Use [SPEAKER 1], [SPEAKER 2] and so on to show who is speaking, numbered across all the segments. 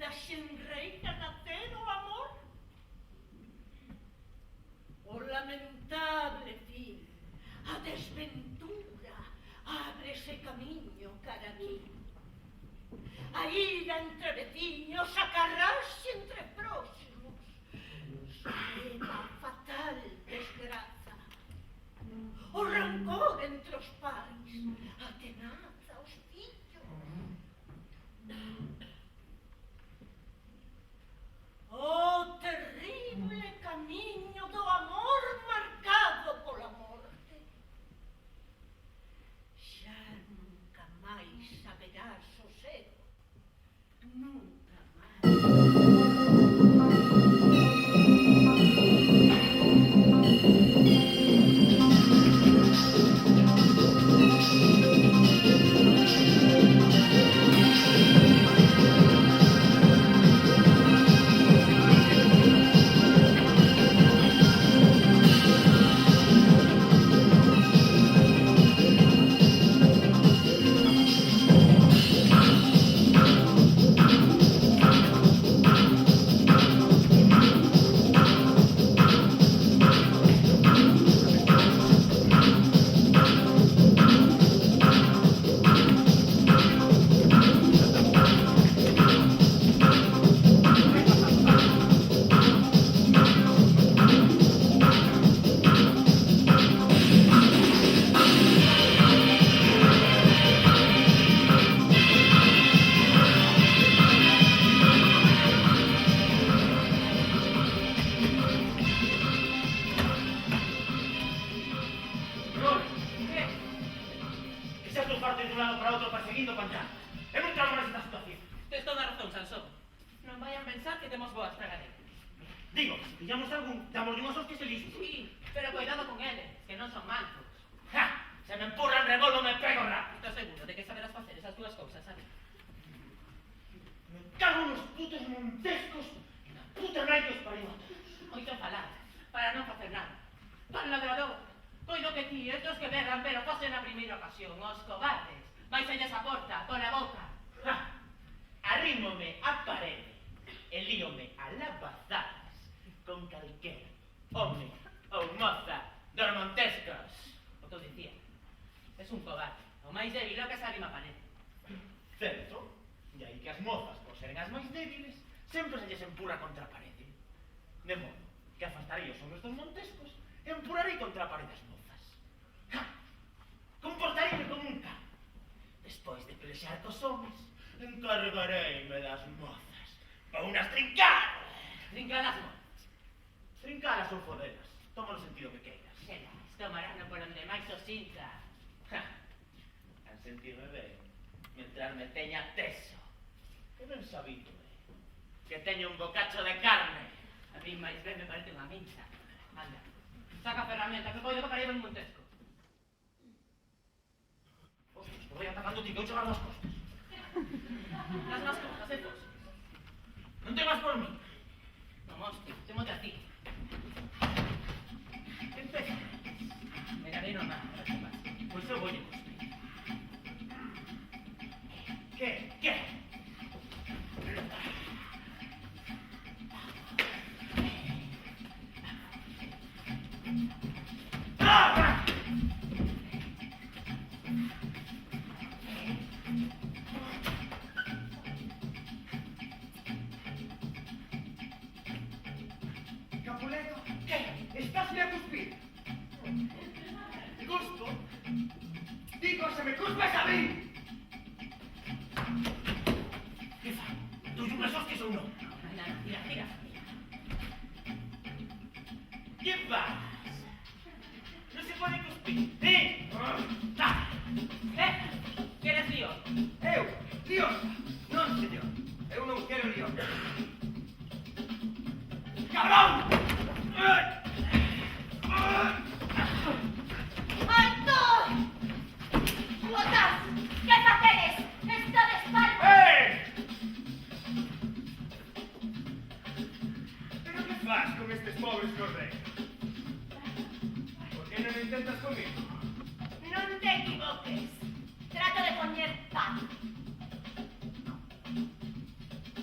[SPEAKER 1] da xenreira nacer o amor? O lamentable fin, a desventura, ábrese camiño cara aquí. A ira entre veciños, a carraxe entre próximos, suprema fatal desgraza. O rancor entre os pais, a tenaza os fillos. O terrible camiño do amor marcado pola morte. Xa nunca máis haberá sosego. Nunca máis.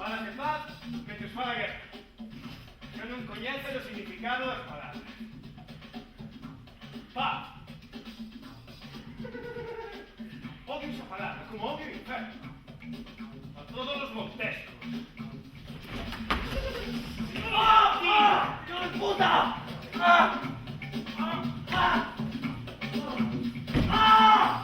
[SPEAKER 2] Falas de paz, que te os fala guerra. Eu non coñece o significado das palabras. Paz. Odio esa palabra, como odio o inferno. A todos los montescos. ¡Ah! ¡Ah! ¡Hijo de puta! ¡Ah! ¡Ah! ¡Ah! ¡Ah!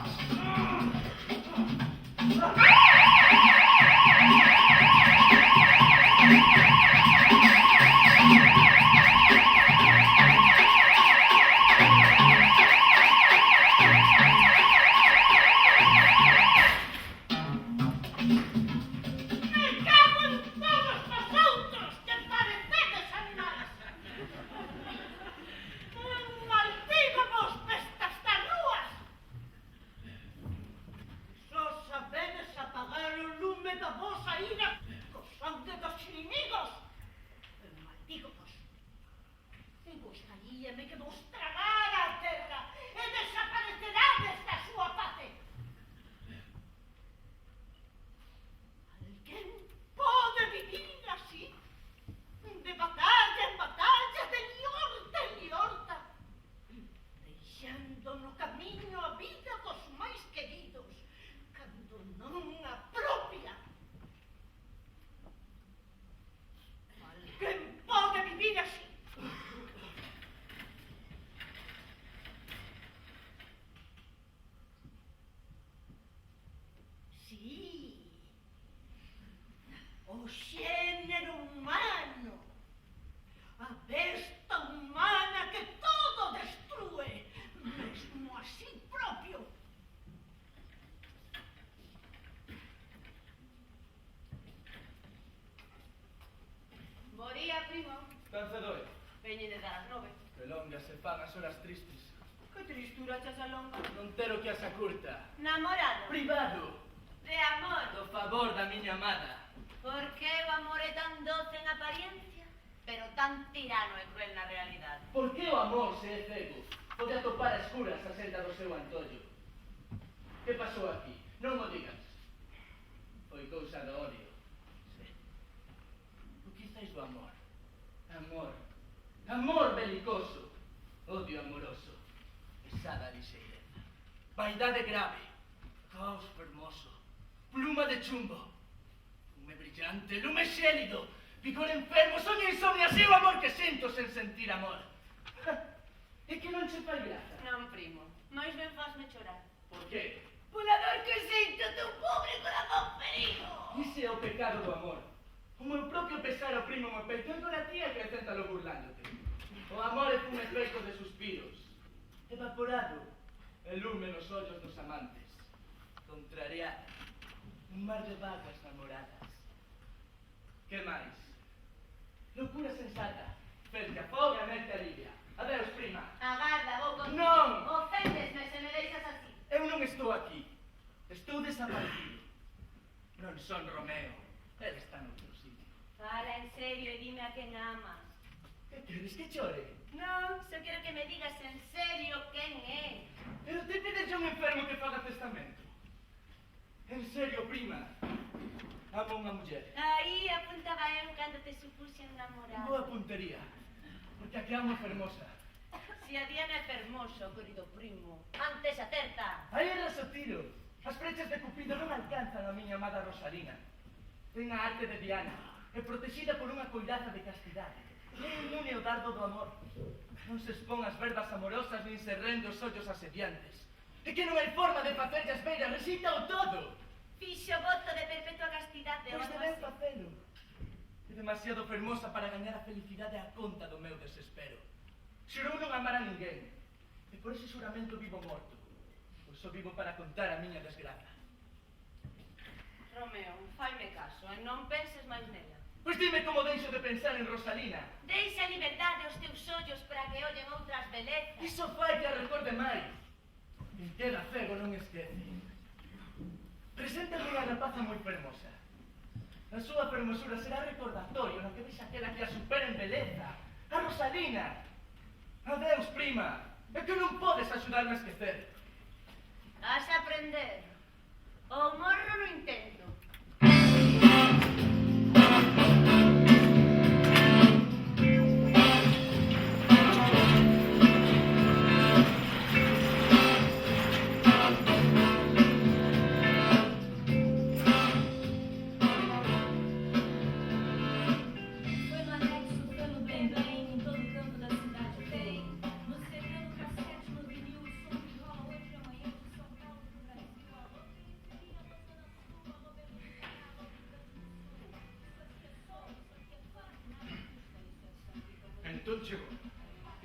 [SPEAKER 2] O xénero humano, a besta humana que todo destrúe, mesmo a sí propio.
[SPEAKER 3] Bo día, primo.
[SPEAKER 4] Tan cedo é?
[SPEAKER 3] Veñen de dar as 9.
[SPEAKER 4] Que longas se fan as horas tristes.
[SPEAKER 3] Que tristura chas a longa.
[SPEAKER 4] Non tero que as acurta.
[SPEAKER 3] Namorado.
[SPEAKER 4] Privado,
[SPEAKER 3] De amor.
[SPEAKER 4] do favor da miña amada.
[SPEAKER 3] Por que o amor é tan doce en apariencia, pero tan tirano e cruel na realidade?
[SPEAKER 4] Por que o amor se é cego? Pode atopar a escuras a senda do seu antollo. Que pasou aquí? Non o digas. Foi cousa do odio. Sí. O que quizáis do amor? Amor. Amor belicoso. Odio amoroso. Pesada liseireza. Vaidade grave. Caos fermoso. Pluma de chumbo. Lume brillante, lume xélido. Vigor enfermo, soña insomnia, así o amor que sinto sen sentir amor. É que non che fai graza.
[SPEAKER 3] Non, primo. Mais ben fasme chorar.
[SPEAKER 4] Por qué?
[SPEAKER 3] Pola dor que sinto teu pobre corazón ferido.
[SPEAKER 4] Ise é o pecado do amor. O meu propio pesar oprime o meu peito e agora ti acrecéntalo burlándote. O amor é un efeito de suspiros. Evaporado. E lume nos ollos dos amantes. Contrariado. Un mar de vagas namoradas. Que máis? Locura sensata. Fel que afoga e mente alivia. Adeus, prima.
[SPEAKER 3] Agarda, vou contigo.
[SPEAKER 4] Non.
[SPEAKER 3] Oféndesme se me deixas así.
[SPEAKER 4] Eu non estou aquí. Estou desaparecido. Non son Romeo. Ele está noutro sitio.
[SPEAKER 3] Fala en serio e dime a quen amas.
[SPEAKER 4] Que queres que chore?
[SPEAKER 3] Non, só quero que me digas en serio quen é.
[SPEAKER 4] Pero te pides un enfermo que faga testamento. En serio, prima. Amo unha muller.
[SPEAKER 3] Aí apuntaba eu cando te supuxen namorado.
[SPEAKER 4] Boa puntería. Porque a que amo é fermosa.
[SPEAKER 3] Si a Diana é fermoso, querido primo. Antes acerta.
[SPEAKER 4] Aí eras o tiro. As flechas de Cupido non alcanzan a miña amada Rosalina. Ten a arte de Diana. É protexida por unha coiraza de castidade. É inmune ao dardo do amor. Non se expón as verbas amorosas nin se rende os ollos asediantes. É que non hai forma de facerlle as beiras, recita o todo.
[SPEAKER 3] Fixo voto de perpetua castidade.
[SPEAKER 4] Pois deben facelo. É demasiado fermosa para gañar a felicidade a conta do meu desespero. Xurou non amar a ninguén. E por ese xuramento vivo morto. Pois só vivo para contar a miña desgraza.
[SPEAKER 3] Romeo, faime caso e non penses máis nela.
[SPEAKER 4] Pois dime como deixo de pensar en Rosalina.
[SPEAKER 3] Deixa liberdade aos teus ollos para que ollen outras belezas.
[SPEAKER 4] Iso fai que a recorde máis. Quen queda cego non esquece. Preséntame a rapaza moi fermosa. A súa fermosura será recordatorio na que vexa aquela que a supera en beleza. A Rosalina. Adeus, prima. É que non podes axudarme a esquecer.
[SPEAKER 3] Vas a aprender. O morro no intento.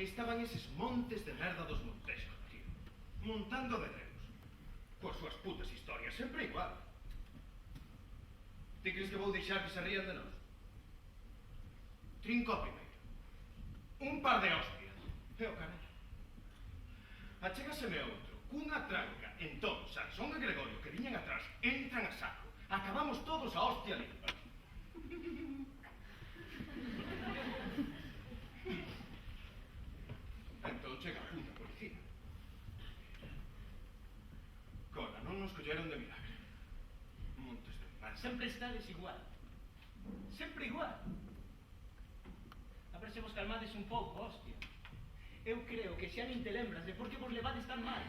[SPEAKER 2] estaban eses montes de merda dos Montexos, tío. Montando de Deus. Coas súas putas historias, sempre igual. Ti crees que vou deixar que se rían de nós? Trinco a primeiro. Un par de hostias. E o carallo. Achegaseme outro, cunha tranca. Entón, Sansón e Gregorio, que viñan atrás, entran a saco. Acabamos todos a hostia limpa. Entón chega a puta policía. Cola, non nos colleron de milagre. Montes de mar.
[SPEAKER 4] Sempre estades igual. Sempre igual. A ver se vos calmades un pouco, hostia. Eu creo que xa nin te lembras de por que vos levades tan mal.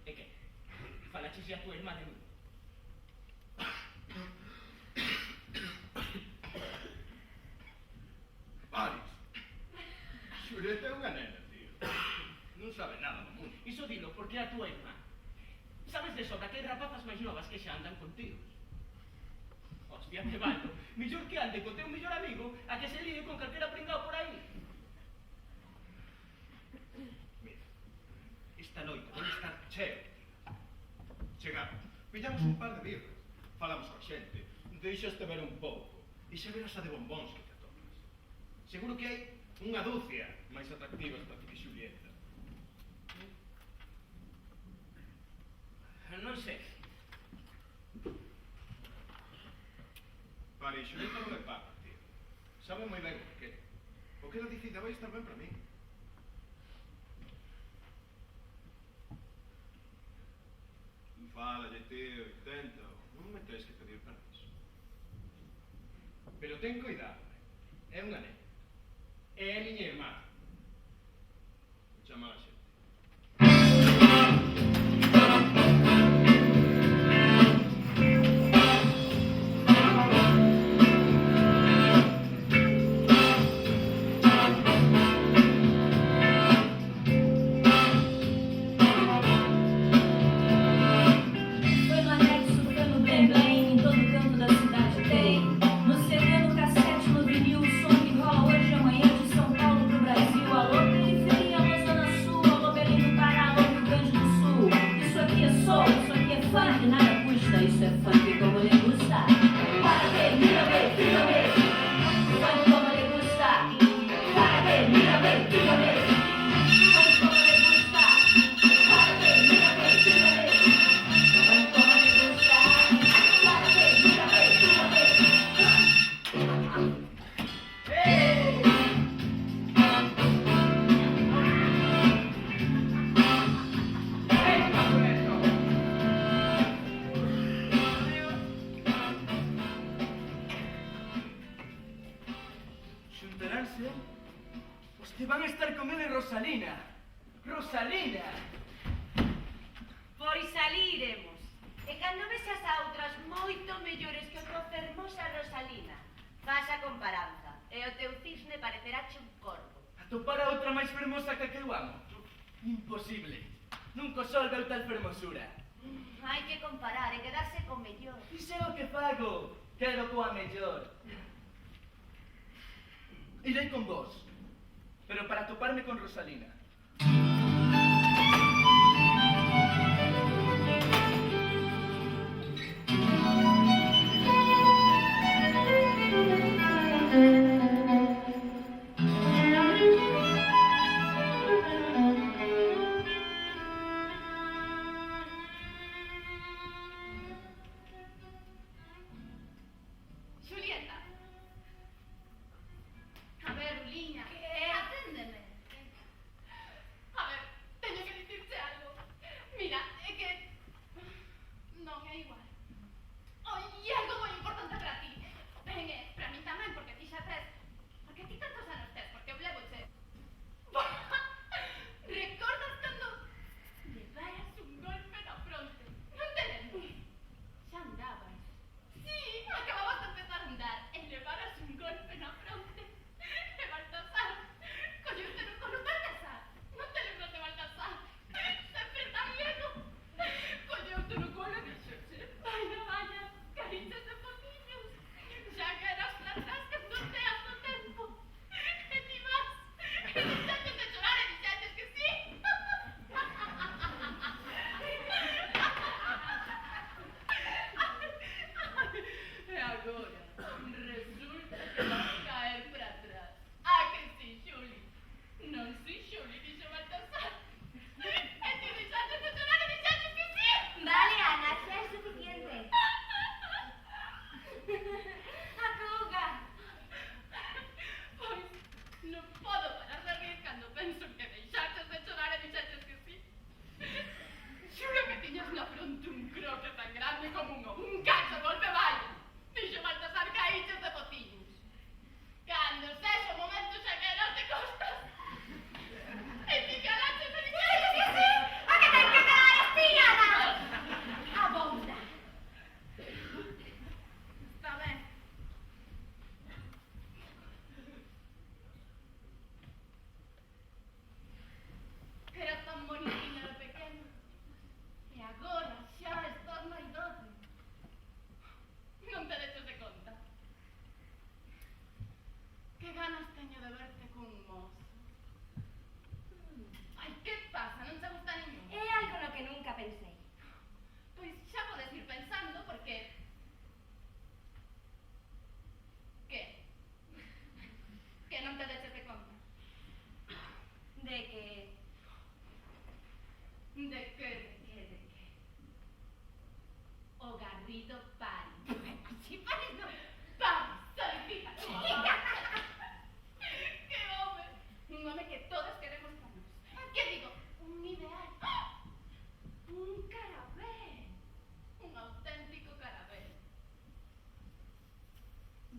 [SPEAKER 4] E que? Falaches a tua irmá de mí?
[SPEAKER 2] Aris, Xureta é unha nena, tío. Non sabe nada do mundo.
[SPEAKER 4] Iso dilo porque é a tua irmá. Sabes de sobra que hai rapazas máis novas que xa andan contigo. Hostia, te valdo. Millor que ande co teu millor amigo a que se líe con calquera pringao por aí.
[SPEAKER 2] Mira, esta noite vai estar cheo. Chegamos, pillamos un par de birras, falamos coa xente, deixaste ver un pouco, e xa verás a de bombóns que te atopas. Seguro que hai unha dúcia máis atractivas para ti que Xulieta.
[SPEAKER 4] Non sei.
[SPEAKER 2] Para Xulieta non é paga, tío. Sabe moi ben o que. O que ela dicida vai estar ben para mí. Fálalle, tío, intenta. Non me tens que pedir permiso. Pero ten cuidado, é unha nena. É a miña irmá. Chama a xente.
[SPEAKER 5] Foi no anexo, foi no Belém, em todo canto da cidade tem. No CD, no cassete, no vinil, o som que rola hoje e amanhã de São Paulo pro Brasil. Alô, periferia, alô, Zona Sul, alô, Belém do Pará, alô, Rio Grande do Sul. Isso aqui é soul, isso aqui é funk, nada custa, isso é funk como lhe gusta. Para que, mírame, fíjame, funk como lhe gusta. Para que, mírame, fíjame, funk como lhe gusta. Para que, mírame, fíjame.
[SPEAKER 4] Xuntaránse? Os que van a estar con ele Rosalina. Rosalina!
[SPEAKER 3] Pois saliremos. E cando vexas a outras moito mellores que outra fermosa Rosalina, faz a comparanza, e o teu cisne parecerache un corvo.
[SPEAKER 4] Atopar a outra máis fermosa que a que eu amo? Imposible. Nunca sol veu tal fermosura.
[SPEAKER 3] Hai que comparar e quedarse con mellor.
[SPEAKER 4] Iso é o que fago. Quedo coa mellor. Irei con vos, pero para toparme con Rosalina.
[SPEAKER 3] Xulieta. A ver, Uliña. Aténdeme.
[SPEAKER 6] Que ganas teño de verte cun mozo. Ai, que pasa? Non te gusta ningún?
[SPEAKER 3] É algo no que nunca pensei.
[SPEAKER 6] Pois xa podes ir pensando porque... Que? Que non te deches de conta?
[SPEAKER 3] De que...
[SPEAKER 6] De que? O Garrido pari. Si pares non... Pari, solicita. Que home. Un home que todas queremos para nós. Que digo? Un ideal. Un carabel. Un auténtico carabel.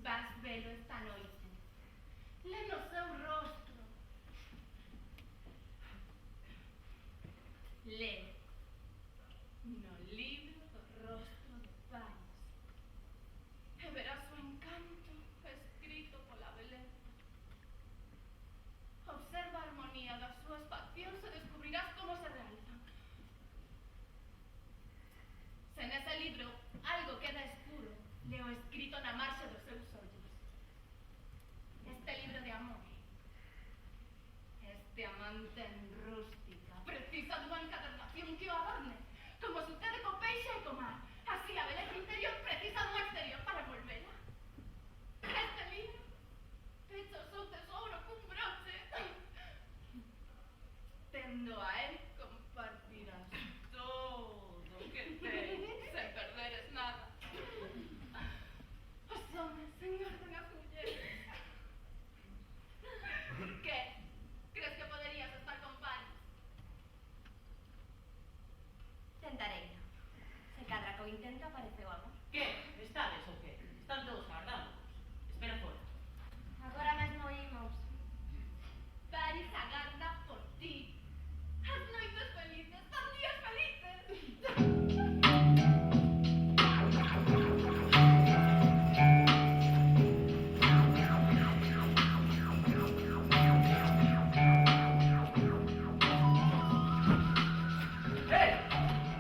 [SPEAKER 6] Vas velo esta noite. Le no seu rostro. Leo. No libro do rostro de Paris. E verás o encanto escrito pola beleza. Observa a armonía das súas faccións e descubrirás como se realzan. Se nese libro algo queda escuro, leo escrito na marxe dos seus ollos. Este libro de amor. Este amante en rústica precisa dunha encadernación que o adorne, como sucede co peixe e co mar. Así a beleza interior precisa dun exterior para volvela. Este libro pecha o seu tesouro cun broche. Tendo a él compartirás todo o que tens sen perderes nada. Os homes engordan as mulleres. Que? Crees que poderías estar con Paris?
[SPEAKER 3] Tentarei. Se cadra co intento apareceu amor.
[SPEAKER 1] Que? Estades ou que? Están todos agardándonos. Espera fora.
[SPEAKER 3] Agora mesmo imos.
[SPEAKER 6] Paris agarda por ti. As noites felices son días felices.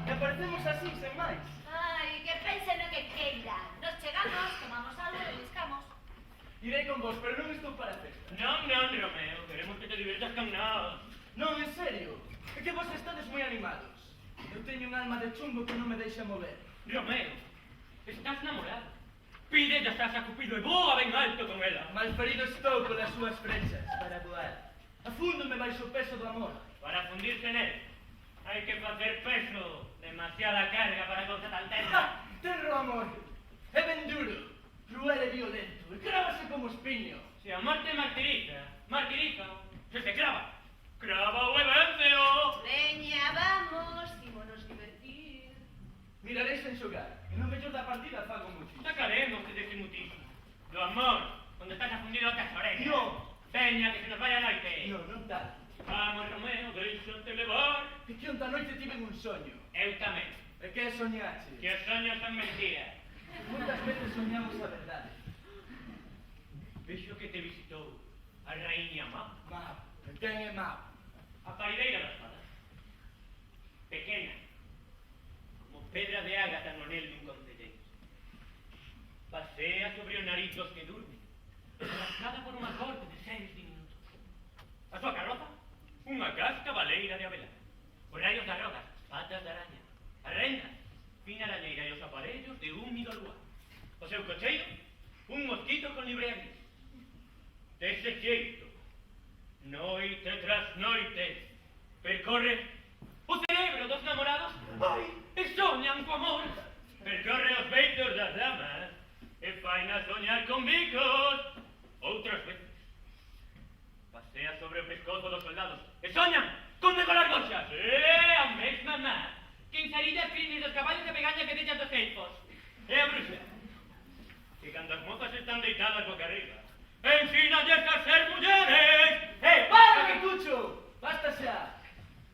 [SPEAKER 4] E aparecemos así, sen máis.
[SPEAKER 3] Ai, que pense no que queira. Nos chegamos, tomamos algo e buscamos.
[SPEAKER 4] Irei con vos, pero non estou para festa.
[SPEAKER 7] Non, non, Romeo, queremos que te divertas con nós.
[SPEAKER 4] Non, en serio. É que vos estades moi animados. Eu teño un alma de chumbo que non me deixa mover.
[SPEAKER 7] Romeo, estás namorado. Pide ya estás a Cupido e voa ben alto con ela.
[SPEAKER 4] Malferido estou polas súas frechas para voar. Afúndome baixo o peso do amor.
[SPEAKER 7] Para fundirse nel, hai que facer peso. Demasiada carga para cousa tan tenra.
[SPEAKER 4] Tenro amor. É ben duro, cruel e violento. E crávase como espiño.
[SPEAKER 7] Se a morte martiriza, se se clava. Crava o evénceo.
[SPEAKER 3] Veña, vamos, ímonos divertir.
[SPEAKER 4] Miraréis en xogar. E no mellor da partida fago muchísimo.
[SPEAKER 7] Sacaremos ese mutismo. Do amor, onde estás afundido a orejas.
[SPEAKER 4] No.
[SPEAKER 7] Veña, que se nos vaya a noite.
[SPEAKER 4] Non, non tal.
[SPEAKER 7] Vamos, Romeo, deixate levar.
[SPEAKER 4] É que onta noite tiven un soño.
[SPEAKER 7] Eu tamén.
[SPEAKER 4] E que soñache?
[SPEAKER 7] Que os soños son mentiras.
[SPEAKER 4] Moitas veces soñamos a verdade.
[SPEAKER 7] Vexo que te visitou a raíña Má,
[SPEAKER 4] Map. E quen é Map?
[SPEAKER 7] a parideira das fadas. Pequena, como pedra de ágata no anel dun concelleiro. Pasea sobre o nariz dos que durmen, arrastrada por unha corte de 6 diminutos. A súa carroza, unha casca baleira de abelá. Os raios das rodas, patas de araña. As rendas, fina arañeira e os aparellos de húmido luar. O seu cocheiro, un mosquito con librea gris. Dese xeito, noite tras noite, percorre o cerebro dos namorados, ai, e soñan co amor. Percorre os peitos das damas, e faina soñar con bicos. Outras veces, pasea sobre o pescozo dos soldados, e soñan con decorar goxas. A mesma má, que insalida crines dos caballos de pegaña que deixan dos elfos. E a bruxa, que cando as mozas están deitadas boca arriba, ensínalles a ser mulleres.
[SPEAKER 4] Para, que cucho! Basta xa!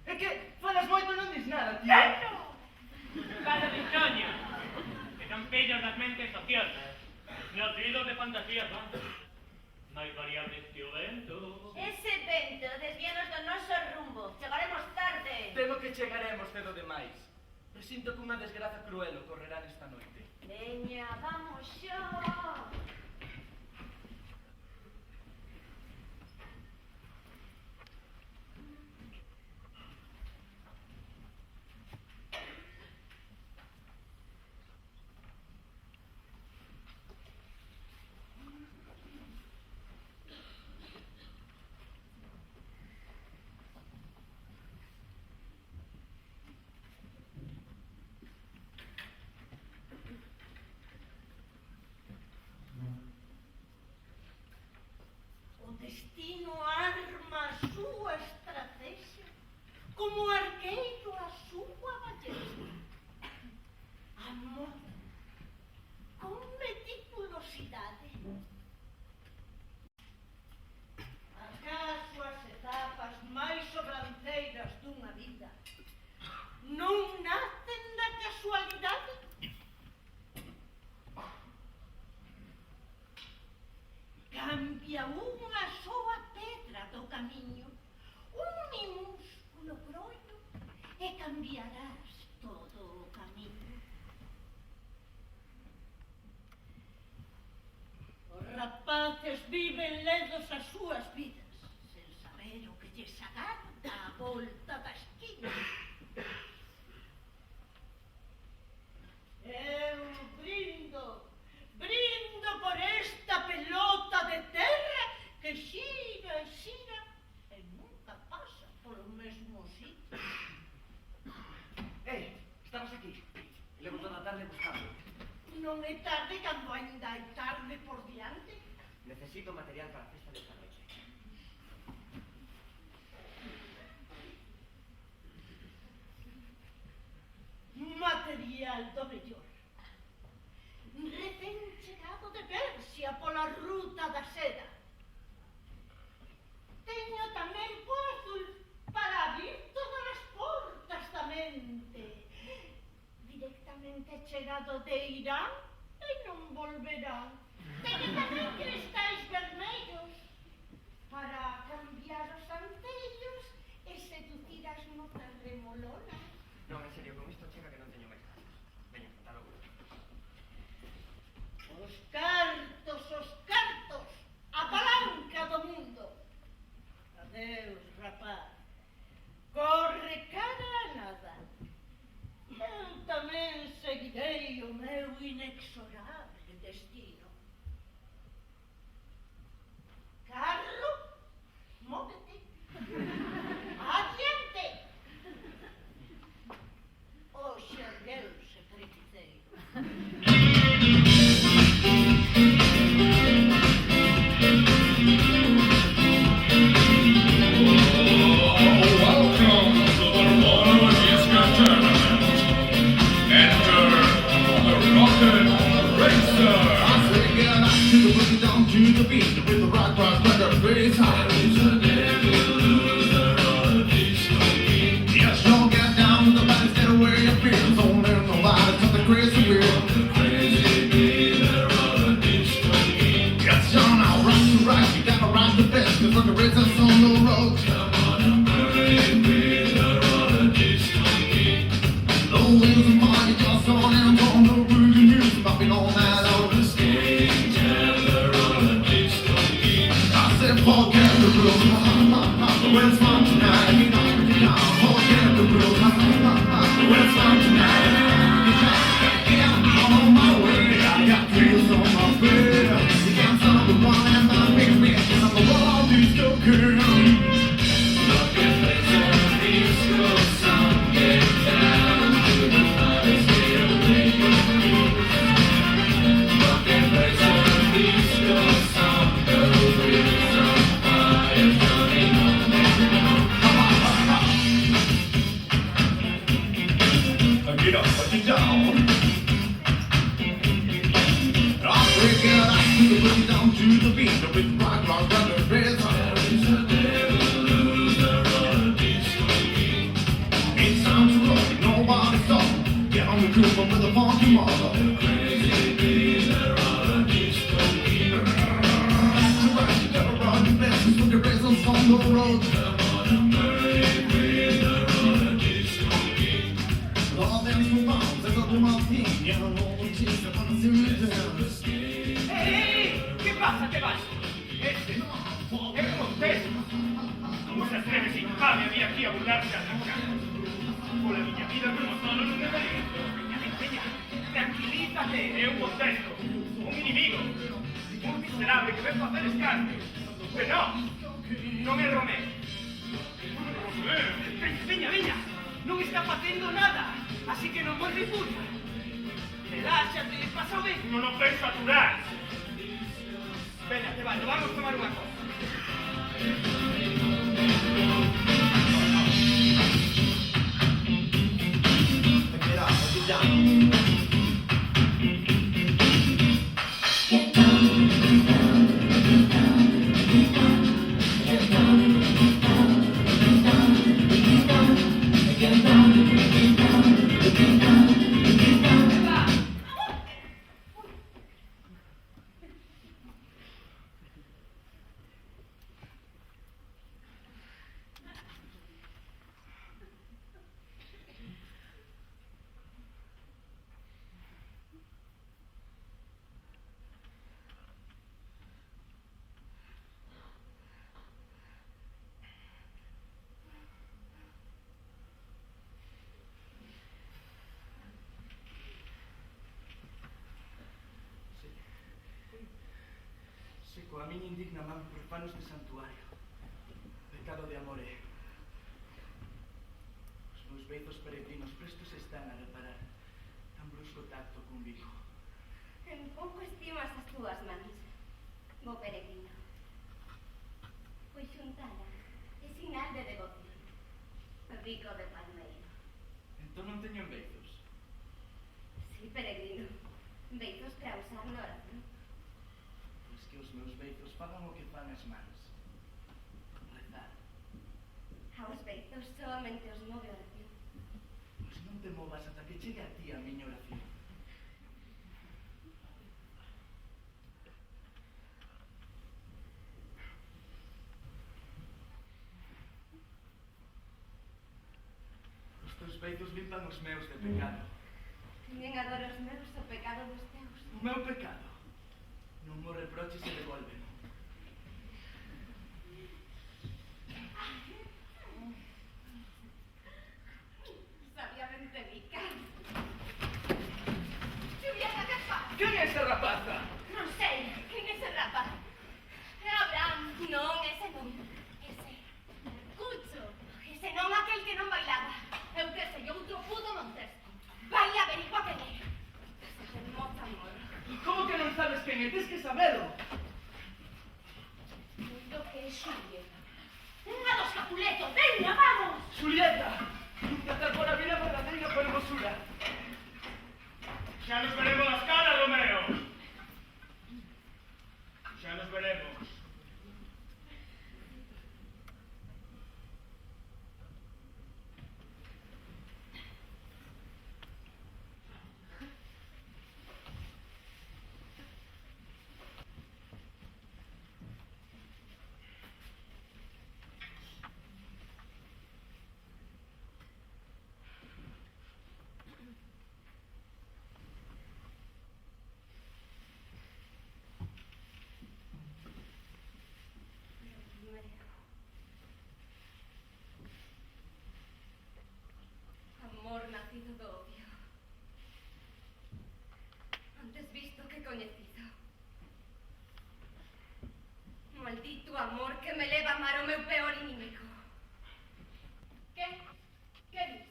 [SPEAKER 4] É que falas moito e non dis nada, tío.
[SPEAKER 7] Cando de soño, que son fillos das mentes ociosas, nacidos de fantasías vanas, máis variables que o vento.
[SPEAKER 3] Ese vento desvíanos do noso rumbo. Chegaremos tarde.
[SPEAKER 4] Temo que chegaremos cedo demais. Presinto que unha desgraza cruel ocorrerá nesta noite.
[SPEAKER 3] Veña, vamos xa.
[SPEAKER 8] destino arma a súa estrategia, como o arqueiro a súa ballesta. Amor, con meticulosidade. Acaso as etapas máis sobranceiras dunha vida non nacen da casualidade? Cambia unha soa pedra do camiño, un minúsculo groño, e cambiarás todo o camiño. Os rapaces viven ledos as súas vidas, sen saber o que lles agarda a volta da esquina. Eu brindo por esta pelota de terra que xira e xira e nunca pasa polo mesmo sitio.
[SPEAKER 4] Estabas aquí. Levo toda a tarde buscando.
[SPEAKER 8] Non é tarde cando ainda hai tarde por diante.
[SPEAKER 4] Necesito material para a festa desta noite.
[SPEAKER 8] Material do mellor. Recén chegado de Persia pola ruta da seda. Teño tamén po azul para abrir todas as portas da mente. Directamente chegado de Irán e non volverán. Teño tamén cristais vermellos para cambiar os antellos e seducir as mozas remolonas.
[SPEAKER 4] Non, en serio, con isto chega que non teño máis cartas. Veña, contalo.
[SPEAKER 8] Os cartos, a palanca do mundo. Adeus, rapaz. Corre cara a nada. Eu tamén seguirei o meu inexorable destino. Carro, móvete. Adiante. O xergueuse preguiceiro.
[SPEAKER 7] ¿Qué pasa? ¿Qué vas? Es Montes. ¿Cómo se atreve ese infame a mí aquí a burlarse a mi cara? Con la miña vida como solo non debería. Veña, tranquilízate. É un Montesto, un inimigo, un miserable que ven facer escarte. Pero non é Romeo. Veña, non está facendo nada, así que non me repulsa. Reláxate, pasa ben. Non o penso aturar.
[SPEAKER 2] Veña, que vale, vamos tomar unha cosa.
[SPEAKER 9] Get up, get down.
[SPEAKER 4] Se coa miña indigna man profano este santuario, pecado de amor é. Os meus beizos peregrinos prestos están a reparar tan brusco tacto cun bico.
[SPEAKER 3] En pouco estimas as túas mans, bo peregrino. Pois xuntala é sinal de devoción. Rico de palmeiro.
[SPEAKER 4] Entón non teño beizos.
[SPEAKER 3] Sí, peregrino. Beizos para usar na oración.
[SPEAKER 4] Pois que os meus beizos fagan o que fan as mans. Rezar.
[SPEAKER 3] Aos beizos solamente os move a oración.
[SPEAKER 4] Pois non te movas ata que chegue a ti a miña oración. Os teus beizos limpan os meus de pecado.
[SPEAKER 3] Tamén adoro os meus o pecado dos teus.
[SPEAKER 4] O meu pecado. Non mo reproches e devuélveno.
[SPEAKER 3] Sabiamente rica. Xulieta, que faz?
[SPEAKER 4] Quen é esa rapaza?
[SPEAKER 3] Non sei, quen é ese rapaz? É Abraham. Non, ese non. Ese. Cucho. Ese non, aquel que non bailaba.
[SPEAKER 6] Eu que sei, outro puto Montesco.
[SPEAKER 3] Vai a ver, igual que é. Esa hermosa amor.
[SPEAKER 4] Como que non sabes quen é? Tes que sabelo.
[SPEAKER 3] Lo que é Xulieta. Unha dos Capuletos. Venga, vamos.
[SPEAKER 4] Xulieta, tratar por a vida verdadeira por hermosura.
[SPEAKER 2] Xa nos veremos las caras, Romeo. Xa nos veremos.
[SPEAKER 3] Amor nacido do odio. Antes visto que coñecido. Maldito amor que me leva a amar o meu peor inimigo.
[SPEAKER 6] Que? Que dis?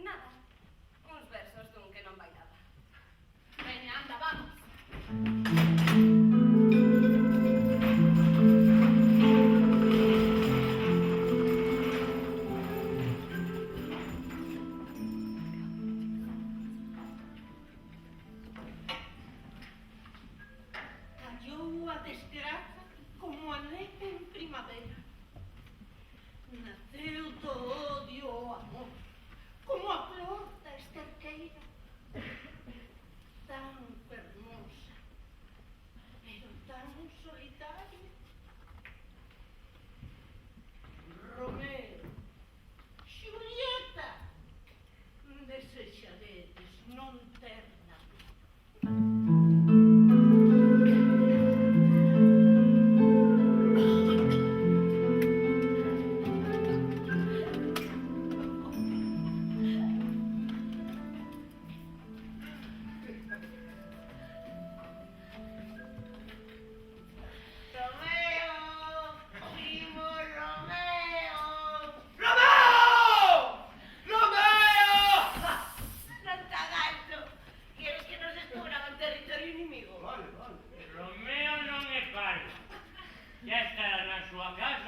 [SPEAKER 3] Nada. Uns versos dun que non bailaba.
[SPEAKER 6] Veña, anda, vamos.
[SPEAKER 8] Cayou a desgraza como a neve en primavera. Naceu do odio ao amor, como a flor da esterqueira. Tan fermosa, pero tan solitaria. Romeo, Xulieta, desexaredes non ter nada.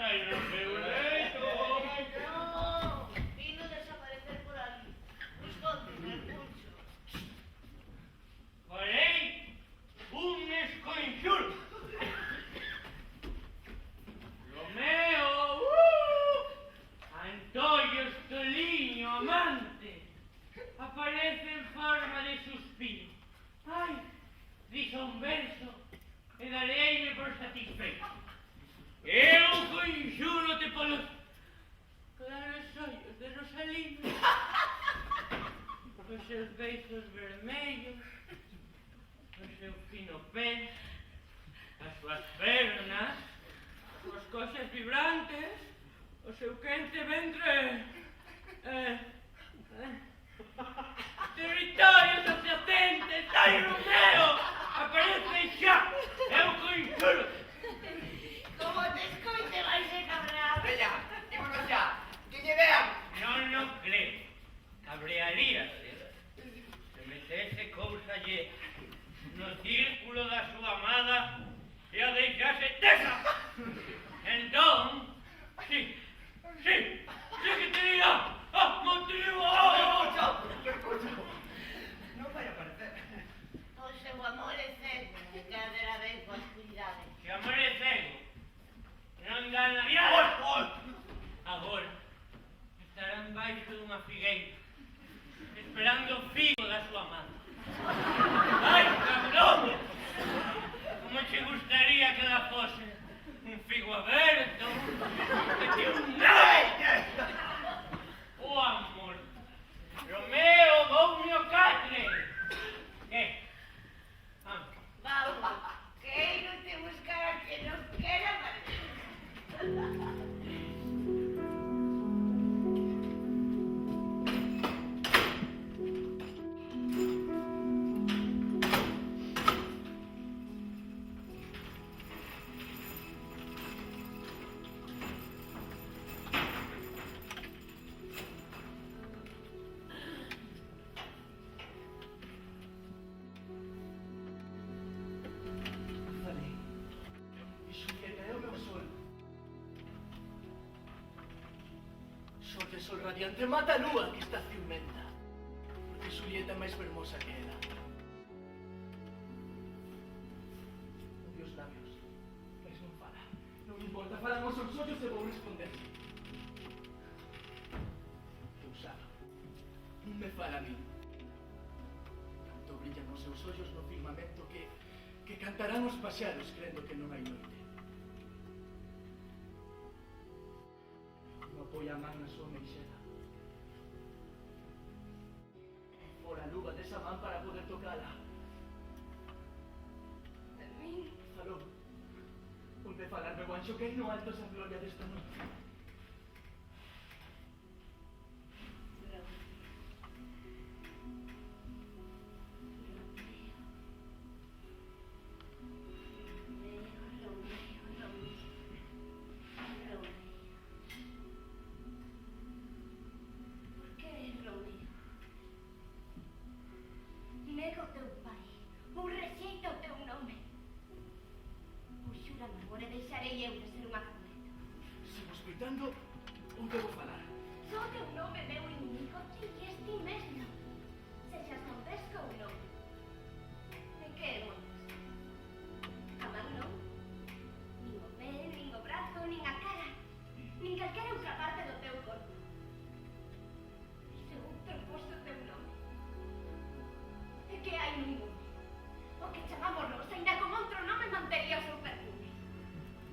[SPEAKER 7] Ai, non seu leito.
[SPEAKER 8] No, vino desaparecer por aquí. Escóndeme mucho.
[SPEAKER 7] Farei un esconxuro. Romeo, Antonio Estoliño, amante, aparece en forma de suspiro. Ai, dixo un verso e dareime por satisfeito. Eu conxúrote polos claros ollos de Rosalina, os seus beizos vermellos, o seu fino pé, as súas pernas, as coxas vibrantes, o seu quente ventre, territorios adyacentes. Ai, Romeo, aparece xa, eu conxúrote.
[SPEAKER 8] Como te escoite vais a cabrear.
[SPEAKER 9] Veña, ímonos xa. Que lle vean.
[SPEAKER 7] Non creo. Cabrearíase se metese cousa lle no círculo da súa amada e a deixase tesa. Entón, sí que te dirá motivo.
[SPEAKER 9] Non vai aparecer.
[SPEAKER 8] O seu amor é cego, que cadera ben coa oscuridade.
[SPEAKER 7] Se amor é cego, non ganaría. Agora estarán baixo dunha figueira, esperando o figo da súa amada. Ai, cabrón! Como che gustaría que la fose un figo aberto, que te un o amor. Romeo, dou-me o catre. Que?
[SPEAKER 8] Vamos, que non te buscar a que nos quera aparecer.
[SPEAKER 4] Falei. E Xulieta é o meu sol. Sol de sol radiante mata a lúa que está ciumenta. Porque Xulieta é máis fermosa que ela. Odio os labios, mas non fala. Non me importa, falan os seus ollos e vou responder. Usado. Non me fala a mí. Tanto brillan os seus ollos no firmamento que cantarán os paxaros crendo que non hai noite. Non apoia a man na súa meixera. Fora a luva desa man para poder tocala.
[SPEAKER 3] Fermín,
[SPEAKER 4] Falou. Onde falarme o anxo que hai no alto esa gloria desta noite.
[SPEAKER 3] Por que Romeo? Nego o teu pai, ou rexeita o teu nome. Ou xúrame agora e deixarei eu de ser unha cabreta.
[SPEAKER 4] Sigo escoitando ou debo falar?
[SPEAKER 3] Só teu nome, meu inimigo, ti e ti mesmo. Sexas montesco ou non. De que é montes? A man non. Nin o pé, nin o brazo, nin a cara. Nin calquera outra parte do teu corpo. Se eu proposto o teu nome. É que hai ningún. O que chamamos Rosa, ainda con outro nome mantería o seu perfume.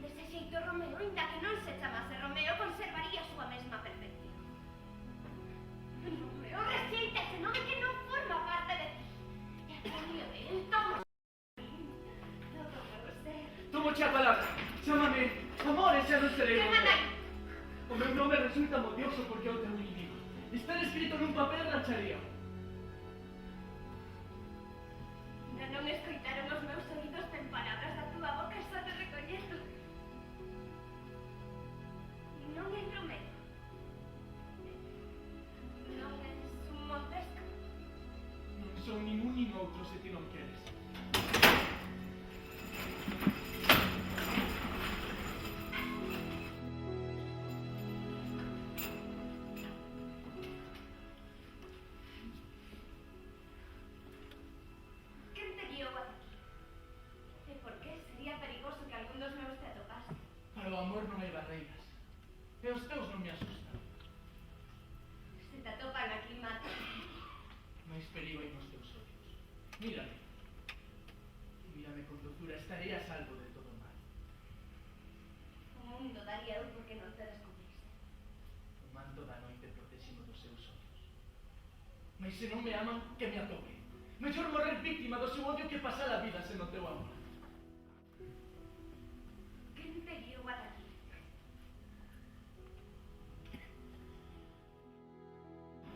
[SPEAKER 3] Dese xeito Romeo, ainda que non se chamase Romeo, conservaría a súa mesma perfección. Romeo rexeita ese nome que non forma parte de ti. E a cambio de él, toma. Todo ser.
[SPEAKER 4] Tomoche a palabra. Chámame. Amores, xa non serei
[SPEAKER 3] Que
[SPEAKER 4] Romeo.
[SPEAKER 3] manda?
[SPEAKER 4] O meu nome resulta modioso porque é o teu inimigo. Estar escrito nun papel racharía.
[SPEAKER 3] Ainda non escoitaron os meus oídos ten palabras da túa boca e só te recoñezo. Non é Romeo. Non és un montesco.
[SPEAKER 4] Non son ningún nin outro se ti non queres. amor non hai barreiras. E os teus non me asustan.
[SPEAKER 3] Se te atopan aquí, mata.
[SPEAKER 4] Mais perigo hai nos teus ollos. Mírame. Mírame con dozura, estarei a salvo de todo mal.
[SPEAKER 3] O mundo daría eu porque non te descubriste.
[SPEAKER 4] O manto da noite proteximo dos seus ollos. Mas se non me aman, que me atope. Mellor morrer víctima do seu odio que pasar a vida sen o teu amor.
[SPEAKER 3] Quen te guiou ata aquí?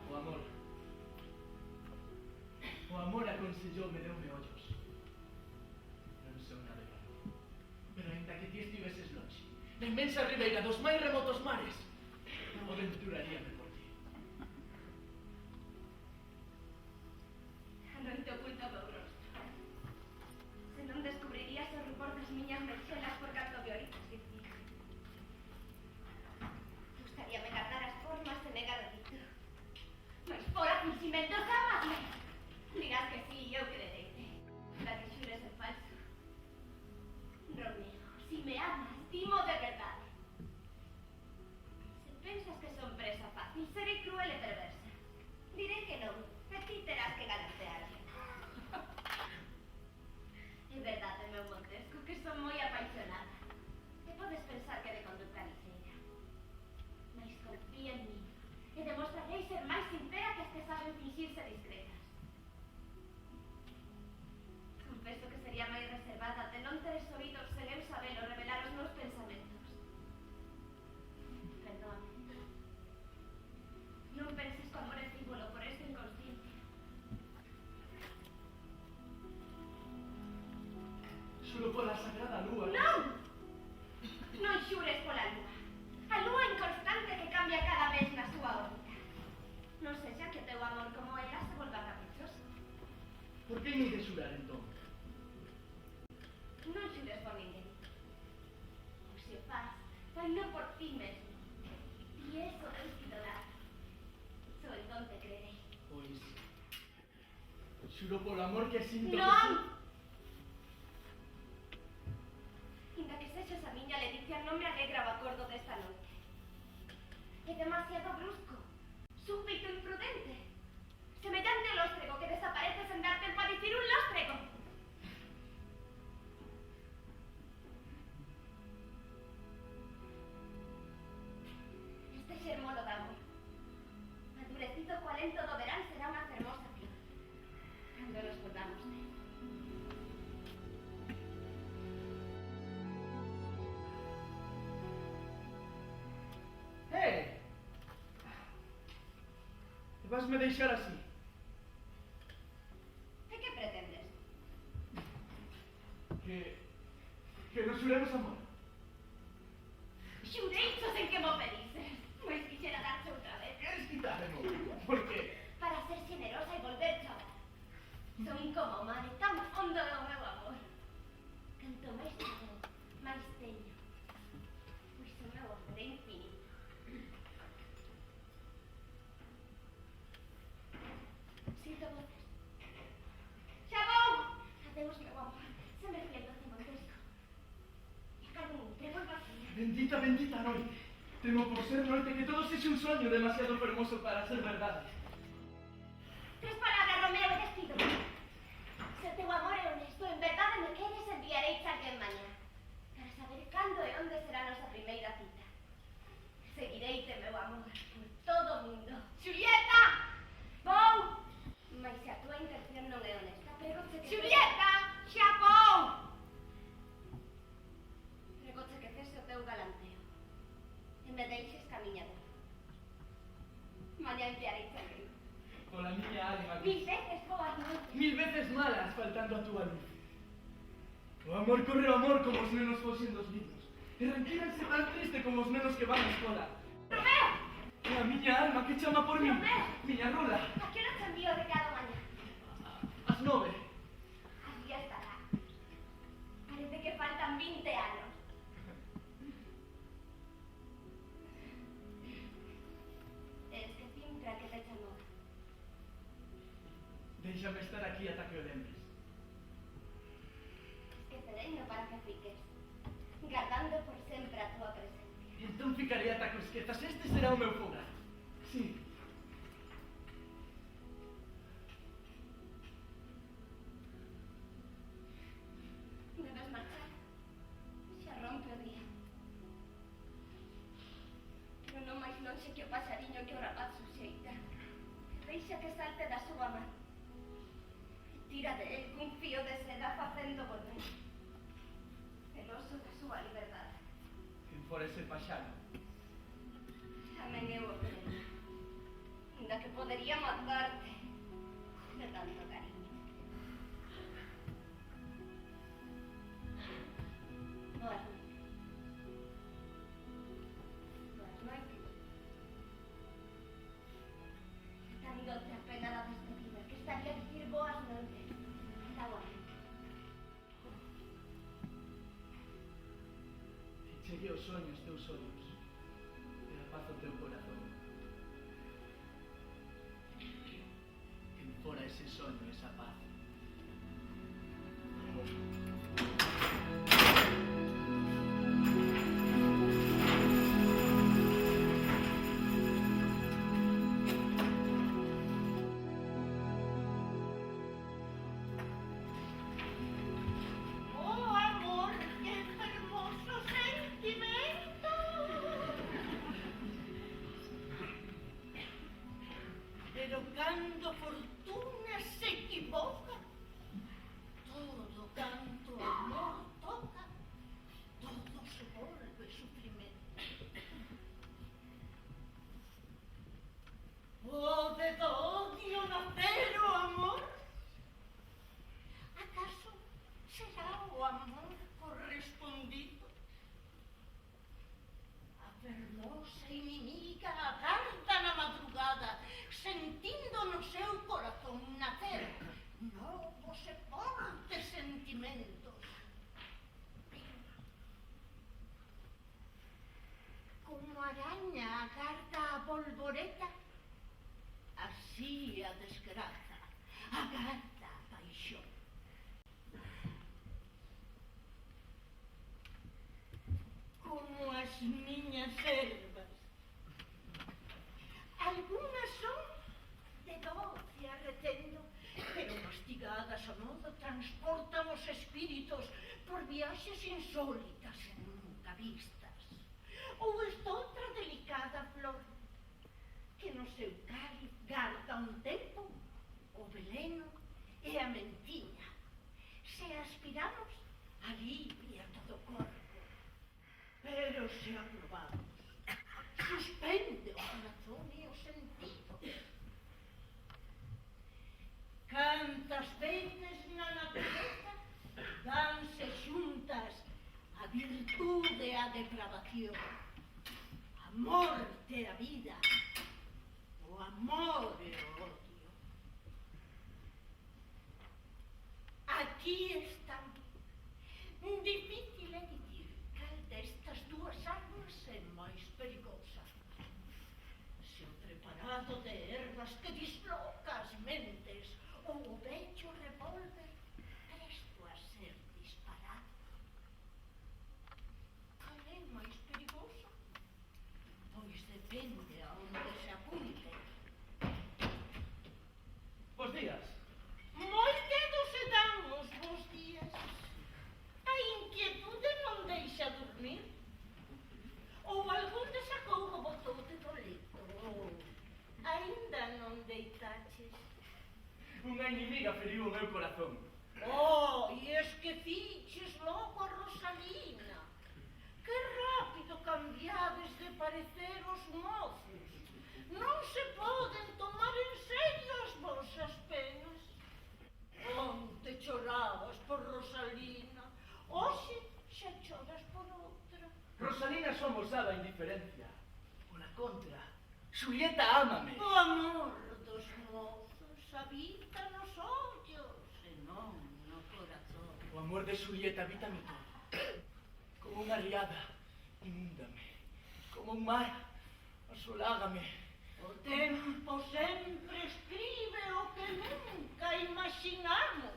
[SPEAKER 4] O amor. O amor aconselloume deume ollos. Non son navegador. Pero ainda que ti estiveses longe, na inmensa ribeira dos máis remotos mares, aventuraríame por ti.
[SPEAKER 3] Non te oculto o meu rostro. Se non descubrirías o rubor das miñas mexelas por canto me oítas dicir. Gustaríame guardar as formas e negar o dito. Mas fora fingimientos, amadme. Dirás que sí, eu crereite. La que xures é falso. Romeo, si me amas, dimo de verdade. Se pensas que son presa fácil, serei cruel e perversa. Direi que non, e ti terás que galantearme. É verdade, meu Montesco, que son moi apaixonada. E podes pensar que de conducta ligeira. Mais confía en mí, e demostrarei ser máis sincera que as que saben fingirse discretas. Confeso que sería máis reservada de non teres oídos sen eu sabelo revelar os meus pensamentos. Perdón. Non penses que o amor é frívolo por este inconsciente.
[SPEAKER 4] Solo pola sagrada lúa.
[SPEAKER 3] Non! Non xures pola lúa. A lúa inconstante que cambia cada vez na súa órbita. Non sexa que o teu amor como ela se volva caprichoso.
[SPEAKER 4] Por que me de xurar, entón?
[SPEAKER 3] Non xures por ninguén. Ou se o faz, faino por ti mesmo. E eso tens que dar. Só entón te creerei.
[SPEAKER 4] Pois... xuro polo amor que sinto...
[SPEAKER 3] Non! Inda que sexas a miña Leticia, non me alegra o acordo desta noite. É demasiado brusco, súbito e imprudente. Semellante ao lóstrego que desaparece sen dar tempo a dicir un lóstrego. Este xermolo de amor, endurecido co alento do verán, será unha fermosa flor. Cando nos podamos ter.
[SPEAKER 4] Vasme deixar así.
[SPEAKER 3] E que pretendes?
[SPEAKER 4] Que nos xuremos amor.
[SPEAKER 3] Xureixos en que mo pedises. Pois quixera darche outra vez.
[SPEAKER 4] Queres quitarme moito? Por que?
[SPEAKER 3] Para ser generosa e volver chorar. Son como o mar e tan fondo é o meu amor. Canto máis te dou, máis teño. Pois o meu amor é infinito. Sinto voces. Xa vou! Adeus, meu amor. Se me fui el doce Montesco. E acabo un trébol vacío.
[SPEAKER 4] Bendita, bendita noite. Temo por ser noite que todo sexe un soño demasiado fermoso para ser verdade.
[SPEAKER 3] 3 palabras, Romeo, e despido. Se o teu amor é honesto, en verdade me queres, enviarei alguén mañá. Para saber cando e onde será a nosa primeira cita. Seguireite, meu amor, por todo o mundo. Xulieta! Vou! Mais se a tua intención non é honesta, pregoche que... Xulieta! Xa vou! Pregoche que cese o teu galanteo. E me deixes camiñador. Mañá enviarei alguén.
[SPEAKER 4] Pola miña alma.
[SPEAKER 3] 1000 veces boas noites.
[SPEAKER 4] 1000 veces malas faltando a túa luz. O amor corre o amor como os nenos fosen dos libros. E ranquíranse tan triste como os nenos que van á escola.
[SPEAKER 3] Romeo!
[SPEAKER 4] É a miña alma que chama por min.
[SPEAKER 3] Romeo!
[SPEAKER 4] Miña rola.
[SPEAKER 3] A que hora te envío o recado mañá?
[SPEAKER 4] As 9.
[SPEAKER 3] Así estará. Parece que faltan 20 anos. Esquecín para que te chamou.
[SPEAKER 4] Déixame estar aquí ata que o lembres.
[SPEAKER 3] Esquecereino para que fiques, guardando por sempre a tua presencia.
[SPEAKER 4] Entón ficarei ata que o esquezas. Este será o meu fogar. Sí.
[SPEAKER 3] Debes marchar. Xa rompe o día. Pero non máis lonxe que o paxariño que o rapaz suxeita. Deixa que salte da súa man. Tira de él cun fío de seda facendo volver. Celoso da súa liberdade.
[SPEAKER 4] Quen fora ese paxaro?
[SPEAKER 3] Tamén eu o creo. Ainda que podería matarte de tanto cariño. Boas noites. Boas noites. Tan doce a pena da despedida que estaría a dicir boas noites. Ata agora.
[SPEAKER 4] Cheguei os soños teus ollos e a paz o teu corazón. Quen fora ese soño, esa paz?
[SPEAKER 8] Oh, amor, qué hermoso sentimento. Pero cando fortuna se equivoca, todo canto amor toca, todo se volve sufrimento. Pode do odio nacer o amor? ¿Acaso será o amor correspondido? A fermosa inimiga agarda na madrugada, sentindo no seu corazón nacer novos e fortes sentimentos. Como araña agarda a bolboreta, así a desgraza agarda a paixón. Como as miñas ervas. Algunas son de doce arretendo, pero mastigadas a modo transportan os espíritos por viaxes insólitas e nunca vistas. Ou estoutra delicada flor, que no seu cáliz garda un tempo o veleno e a mentiña. Se aspiramos, alivia todo o corpo. Pero se aprobamos, suspende o corazón e os sentidos. Cantas veces na natureza danse xuntas a virtude e a depravación, a morte e a vida, o amor e o odio. Aquí están. Difícil é dicir cal destas dúas armas é máis perigosa. Se o preparado de ervas que disloca as mentes ou o vello revólver presto a ser disparado. Cal é máis perigoso? Pois depende a onde se apunte.
[SPEAKER 4] Bos días.
[SPEAKER 8] Moi cedo se dan os bons días. A inquietude non deixa dormir. Ou algún desacougo botoute do leito. Ainda non deitaches.
[SPEAKER 4] Unha inimiga feriu o meu corazón.
[SPEAKER 8] Oh, e es que fiches logo a Rosalina. Que rápido cambiades de parecer os mozos. Non se poden tomar en serio as vosas penas. Onte chorabas por Rosalina, hoxe xa choras por outra.
[SPEAKER 4] Rosalina só mosaba indiferencia. Pola contra, Xulieta ámame.
[SPEAKER 8] O amor dos mozos habita nos ollos e non no corazón.
[SPEAKER 4] O amor de Xulieta habítame todo. Como unha riada, inúndame. Como un mar, asolágame.
[SPEAKER 8] O tempo sempre escribe o que nunca imaginamos.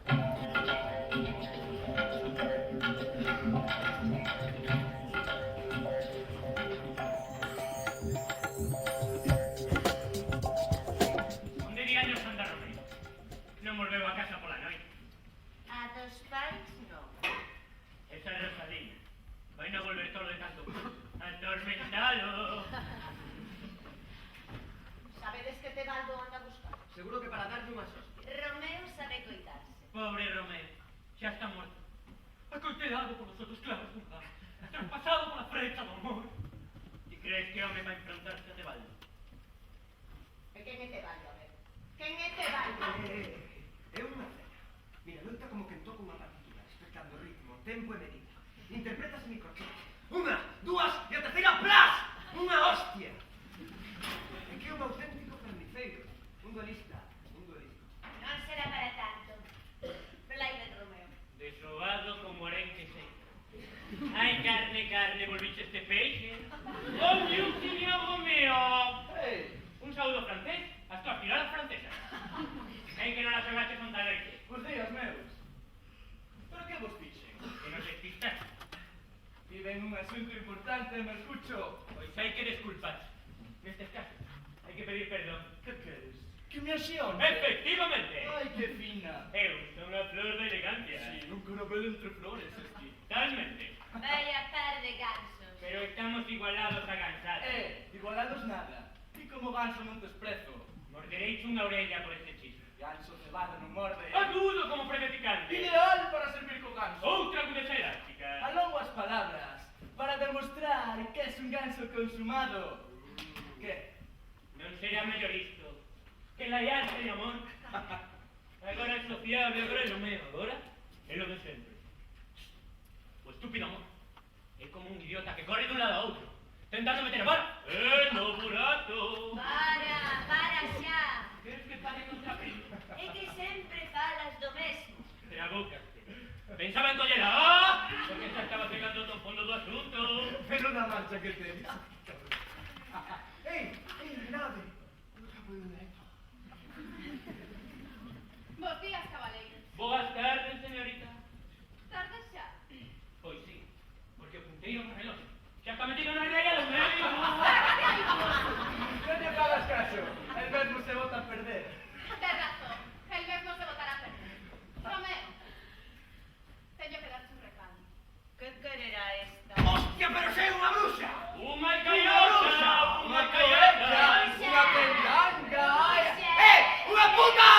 [SPEAKER 9] Seguro que para darlle unhas hostias.
[SPEAKER 3] Romeo sabe coitarse.
[SPEAKER 7] Pobre Romeo, xa está morto. Acoltelado por los otros clavos dun ramo. Traspasado por la flecha do amor. E crees que home vai enfrentarse a Tebaldo?
[SPEAKER 8] E quen é Tebaldo, a ver? Quen é Tebaldo?
[SPEAKER 9] É unha cena. Mira, loita como quen toca unha partitura, respectando ritmo, tempo e medida. Interpretas microchip. Unha, dúas e a terceira, plas! Unha hostia! É que é un auténtico carniceiro. Un duelista, un duelista.
[SPEAKER 3] Non será para tanto. Plaide Romeo.
[SPEAKER 7] Desobado como arenque seco. Ai, carne, carne, volviche este peixe. Oh, meu señor Romeo.
[SPEAKER 4] Hey,
[SPEAKER 7] Un saúdo francés, as túas tiradas francesas. En que non las xogaste con tal leite.
[SPEAKER 4] os días meus. Pero que vos fixen?
[SPEAKER 7] Que nos despistaste.
[SPEAKER 4] Viven un asunto importante, me escucho.
[SPEAKER 7] Pois hai que desculparse. Nestes casos, hai que pedir perdón.
[SPEAKER 4] Que queres? Que me axione?
[SPEAKER 7] Efectivamente.
[SPEAKER 4] Ai, que fina.
[SPEAKER 7] Eu son a flor da elegancia.
[SPEAKER 4] Sí, un caramelo entre flores, esqui.
[SPEAKER 7] Totalmente.
[SPEAKER 3] Vaya par de gansos.
[SPEAKER 7] Pero estamos igualados a cansados.
[SPEAKER 4] Igualados nada. Ti como ganso non te esprezo.
[SPEAKER 7] Morderéis unha orella por este hechizo.
[SPEAKER 4] Ganso cebado non morde.
[SPEAKER 7] Agudo como premio picante.
[SPEAKER 4] Ideal para servir co ganso.
[SPEAKER 7] Outra agudeza elástica.
[SPEAKER 4] Alongo as palabras para demostrar que es un ganso consumado. Que?
[SPEAKER 7] Non será mellor isto que laiarse de amor. Agora é sociable, agora é lo meu, agora é lo de sempre. O estúpido amor é como un idiota que corre dun lado a outro, tentando meter a vara no burato.
[SPEAKER 3] Para xa.
[SPEAKER 7] Queres que pare contra primo?
[SPEAKER 3] É que sempre falas do mesmo.
[SPEAKER 7] Trabúcaste. Pensaba en collera, porque xa estaba chegando ao fondo do asunto.
[SPEAKER 4] Pero na marcha que tenes.
[SPEAKER 9] Ei, mirade. Non acabo de ler.
[SPEAKER 6] Bos días, cabaleiros.
[SPEAKER 7] Boas tardes, señorita.
[SPEAKER 6] Tardes xa.
[SPEAKER 7] Pois sí, porque o punteiro no reloj xa está metido na reia do medio.
[SPEAKER 4] Non lle fagas caso. El mesmo se bota a perder.
[SPEAKER 6] Tes razón. El mesmo se botará a perder. Romeo, teño que darte un recado.
[SPEAKER 3] Que quererá esta?
[SPEAKER 9] Hostia, pero sei unha bruxa!
[SPEAKER 7] Unha callosa, unha
[SPEAKER 4] coeta,
[SPEAKER 7] callosa.
[SPEAKER 4] unha pendanga.
[SPEAKER 9] Unha puta!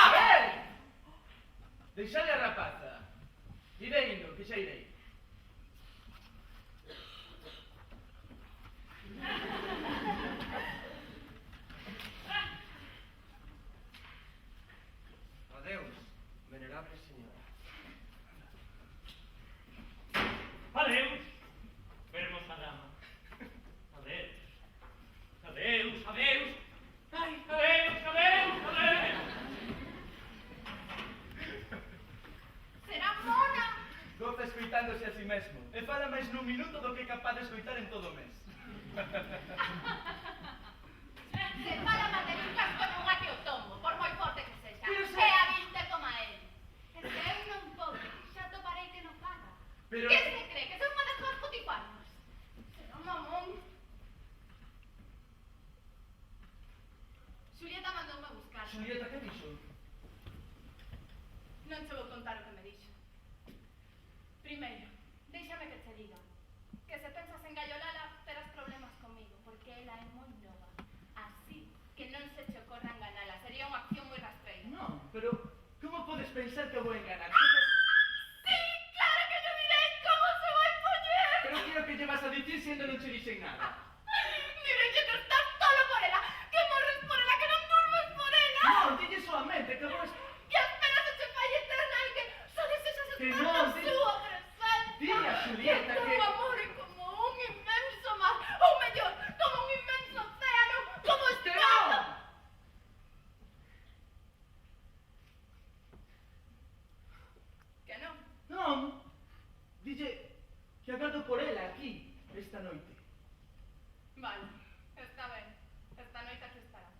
[SPEAKER 4] Deixale a rapaza. Irei indo, que xa irei.
[SPEAKER 9] Adeus, venerable señora.
[SPEAKER 7] Adeus, hermosa dama. Adeus. Adeus, adeus. Ai, adeus, adeus, adeus.
[SPEAKER 6] Será mona.
[SPEAKER 4] Goza escoitándose a si mesmo. E fala máis nun minuto do que é capaz de escoitar en todo o mes.
[SPEAKER 6] Se fala materingas con unha que o tomo, por moi forte que sexa.
[SPEAKER 4] Pero se-
[SPEAKER 6] E habiste como a él. E se eu non podo, xa toparei que non paga.
[SPEAKER 4] Pero-
[SPEAKER 6] Que se cree que son unha das súas puticuanas? Será un mamón. Julieta mandoume a buscar.
[SPEAKER 4] Julieta, que dixo?
[SPEAKER 6] Non che vou contar o que me dixo. Primeiro, déixame que te diga que se pensas en gallolala terás problemas comigo, porque ela é moi nova. Así que non se che ocorra enganala, sería unha acción moi rastreira.
[SPEAKER 4] Non, pero como podes pensar que vou enganar?
[SPEAKER 6] Sí, claro que yo direi como se vai poñer.
[SPEAKER 4] Pero que é o que llevas a dicir sendo non che dixen nada?
[SPEAKER 6] Direi que estás solo por ela, que morres por ela, que non durmes por ela.
[SPEAKER 4] Non, dille solamente que vos...
[SPEAKER 6] Que esperas se che fai eterna e que só desexas
[SPEAKER 4] Que
[SPEAKER 6] estar
[SPEAKER 4] non,
[SPEAKER 6] na
[SPEAKER 4] di-
[SPEAKER 6] súa presencia.
[SPEAKER 4] Dile a Julieta
[SPEAKER 6] O teu
[SPEAKER 4] que-
[SPEAKER 6] amor é como un inmenso mar, ou mellor, como un inmenso océano, como
[SPEAKER 4] Que
[SPEAKER 6] está.
[SPEAKER 4] non!
[SPEAKER 6] Que non?
[SPEAKER 4] Non, dille que agardo por ela aquí, esta noite.
[SPEAKER 6] Vale, está ben. Esta noite aquí estará.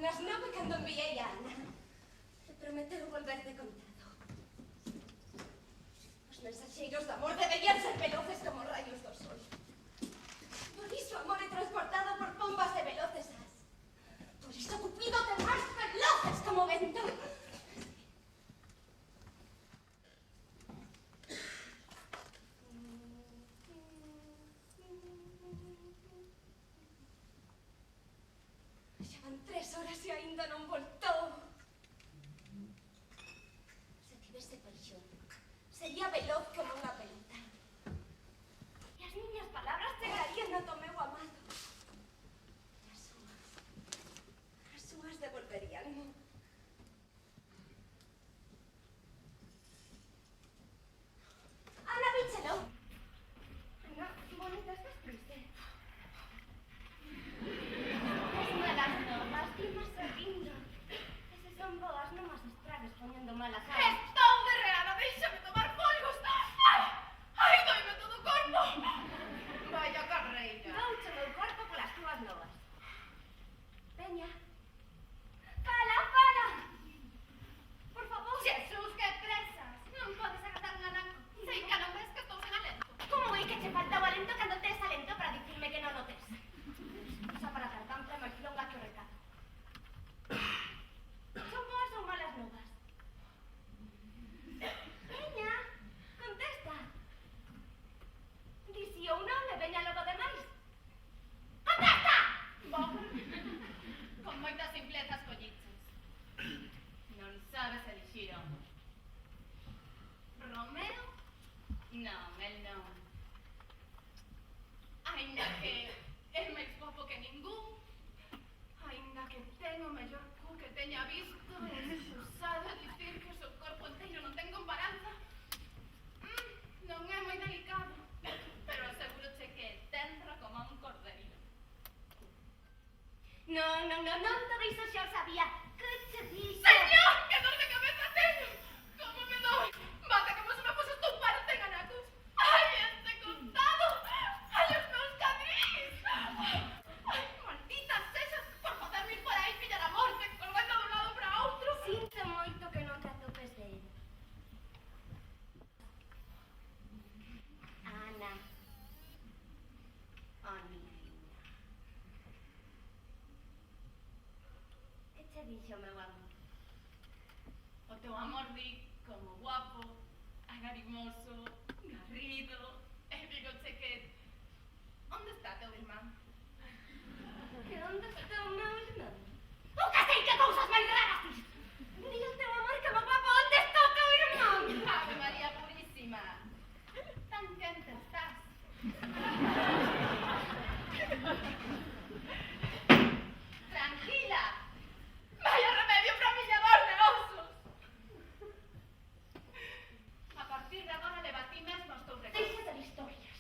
[SPEAKER 3] Nas 9 cando enviei a Ana. E prometeu volver de contado. Os mensaxeiros de amor deberían ser veloces como rayos do sol. Por iso amor é transportado por pombas de veloces as. Por iso Cupido ten máis veloces como vento. Xa van 3 horas e aínda non voltou. Se tivese paixón, sería veloz como unha pelota. E as miñas palabras chegarían a do meu amado. E as súas devolveríanmo. Ana, víchelo. Ana, bonita, estás triste. As malas novas, dimas sorrindo. E se son boas, non as estragues poñendo mala cara.
[SPEAKER 6] Estou derreada, déixame tomar folgos. Ai, ai, doime todo o corpo. Vaya carreira.
[SPEAKER 3] Douche o meu corpo polas túas novas. Veña. Fala, fala. Por favor.
[SPEAKER 6] Jesús, que presas. Non podes agarrar un anaco. Sei que non ves que estou sen alento.
[SPEAKER 3] Como é que che falta o alento cando tes alento para dicirme que non o tes? Xa para tardanza máis longa que o recado. Son boas ou malas novas? Veña, contesta. Di si ou non e veña logo demais. Contesta!
[SPEAKER 6] Bo, con moitas simplezas colliches. Non sabes elixir hombre. Romeo? Non, el non. Ainda que é máis guapo que ningún. Ainda que ten o mellor cu que teña visto e excusado a dicir que o seu corpo inteiro non ten comparanza. Non é moi delicado, pero aseguroche que é tenro como un cordeiro.
[SPEAKER 3] Non, todo iso xa o sabía. Que che dixo?
[SPEAKER 6] ¡Señor! ¡Qué dor de cabeza tengo! ¿Cómo me doy? Bate como se me puse un paro de ganacos. ¡Ay, este contado! ¡Ay, os meus cadrís! ¡Ay, malditas esas! Por poderme ir por aí pillar a morte, correndo dun lado para outro.
[SPEAKER 3] Sinto moito que non te atopes de él. Ana. Oh, niña. Que che dixo, meu amor?
[SPEAKER 6] O teu amor di como guapo, agarimoso, garrido, e digoche que... Onde está teu irmán?
[SPEAKER 3] Que onde está o meu irmán? Nunca sei que cousas máis raras dis! Di o teu amor que mo guapo, onde está o teu irmán?
[SPEAKER 6] Ave María Purísima! Tan quente estás. Tranquila. Vaya remedio para miña dor de osos. A partir de agora leva ti mesmo os teus recados.
[SPEAKER 3] Deixa de historias.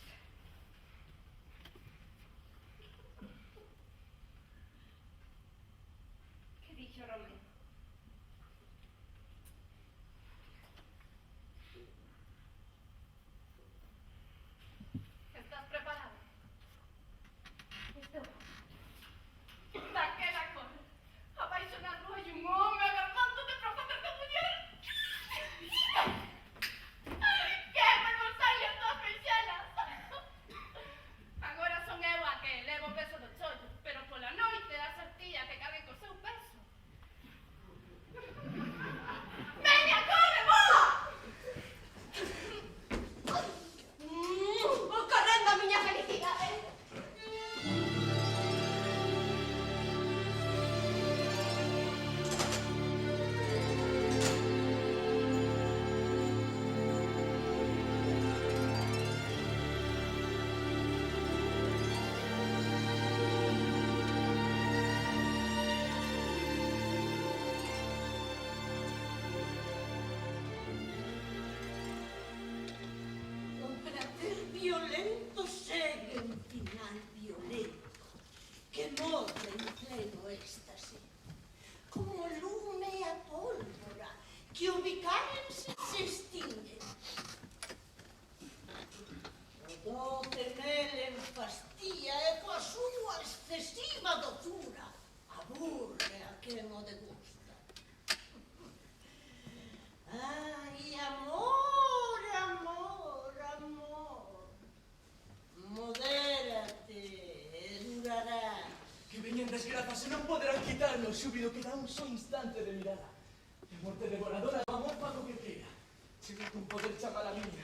[SPEAKER 4] acaso non poderán quitarme o xúbilo que dá un só instante de mirada. E a morte devoradora do amor pago que queda. Chego con poder chamar a miña.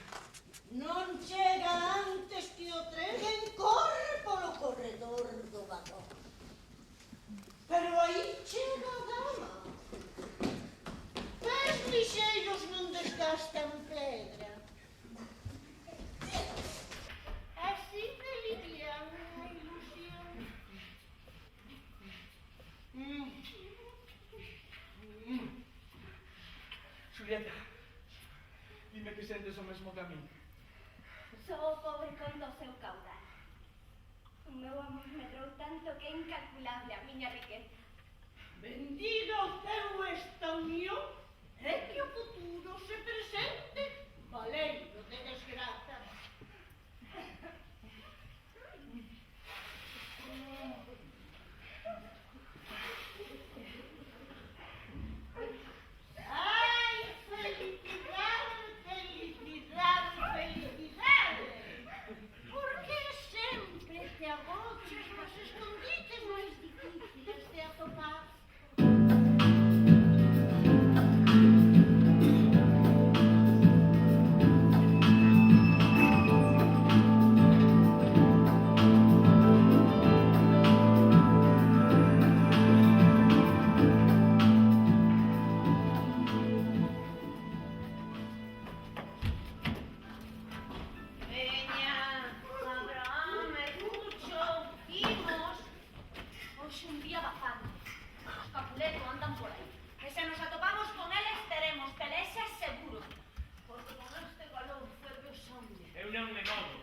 [SPEAKER 8] Non chega antes que o tren corre polo corredor do vagón. Pero aí chega a dama. Pés lixeiros non desgastan pedra. Así de liviana a ilusión.
[SPEAKER 4] Julieta, dime que sentes o mesmo que a min.
[SPEAKER 3] Sou o pobre con do seu caudal. O meu amor medrou tanto que é incalculable a miña riqueza.
[SPEAKER 8] Bendiga o ceu esta unión e que o futuro se presente valeiro de desgraza. Ai, felicidade, felicidade, felicidade! Por que sempre te agochas nos escondites máis difíciles de atopar?
[SPEAKER 3] Veña, Abraham, escucho, imos. Hoxe un día bastante. Os capuletos andan por aí. E se nos atopamos con eles, teremos pelexas seguro. Porque con este calor ferve o sangue.
[SPEAKER 7] Eu non me movo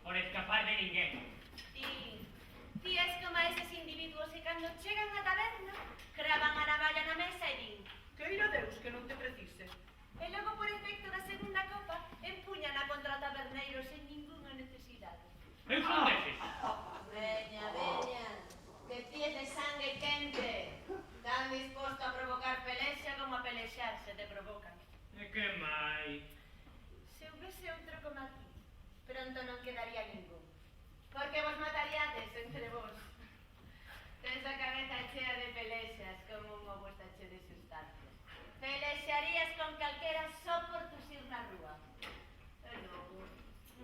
[SPEAKER 7] por escapar de ninguén.
[SPEAKER 3] Ti és como eses individuos que cando chegan á taberna, cravan a navalla na mesa e din:
[SPEAKER 1] Queira Deus que non te precise.
[SPEAKER 3] e logo por efecto da segunda copa, empuñan a contra o taberneiro sen ningunha necesidade.
[SPEAKER 7] Eu son deses.
[SPEAKER 3] Veña, que ti es de sangue quente, tan disposto a provocar pelexa como a pelexarse te provocan.
[SPEAKER 7] E que máis?
[SPEAKER 3] Se houvese outro como a ti, pronto non quedaría ningún, porque vos mataríades entre vos. Tens a cabeza chea de pelexas como un ovo está cheo de sustancias. Pelexarías con calquera só por tosir na rúa. E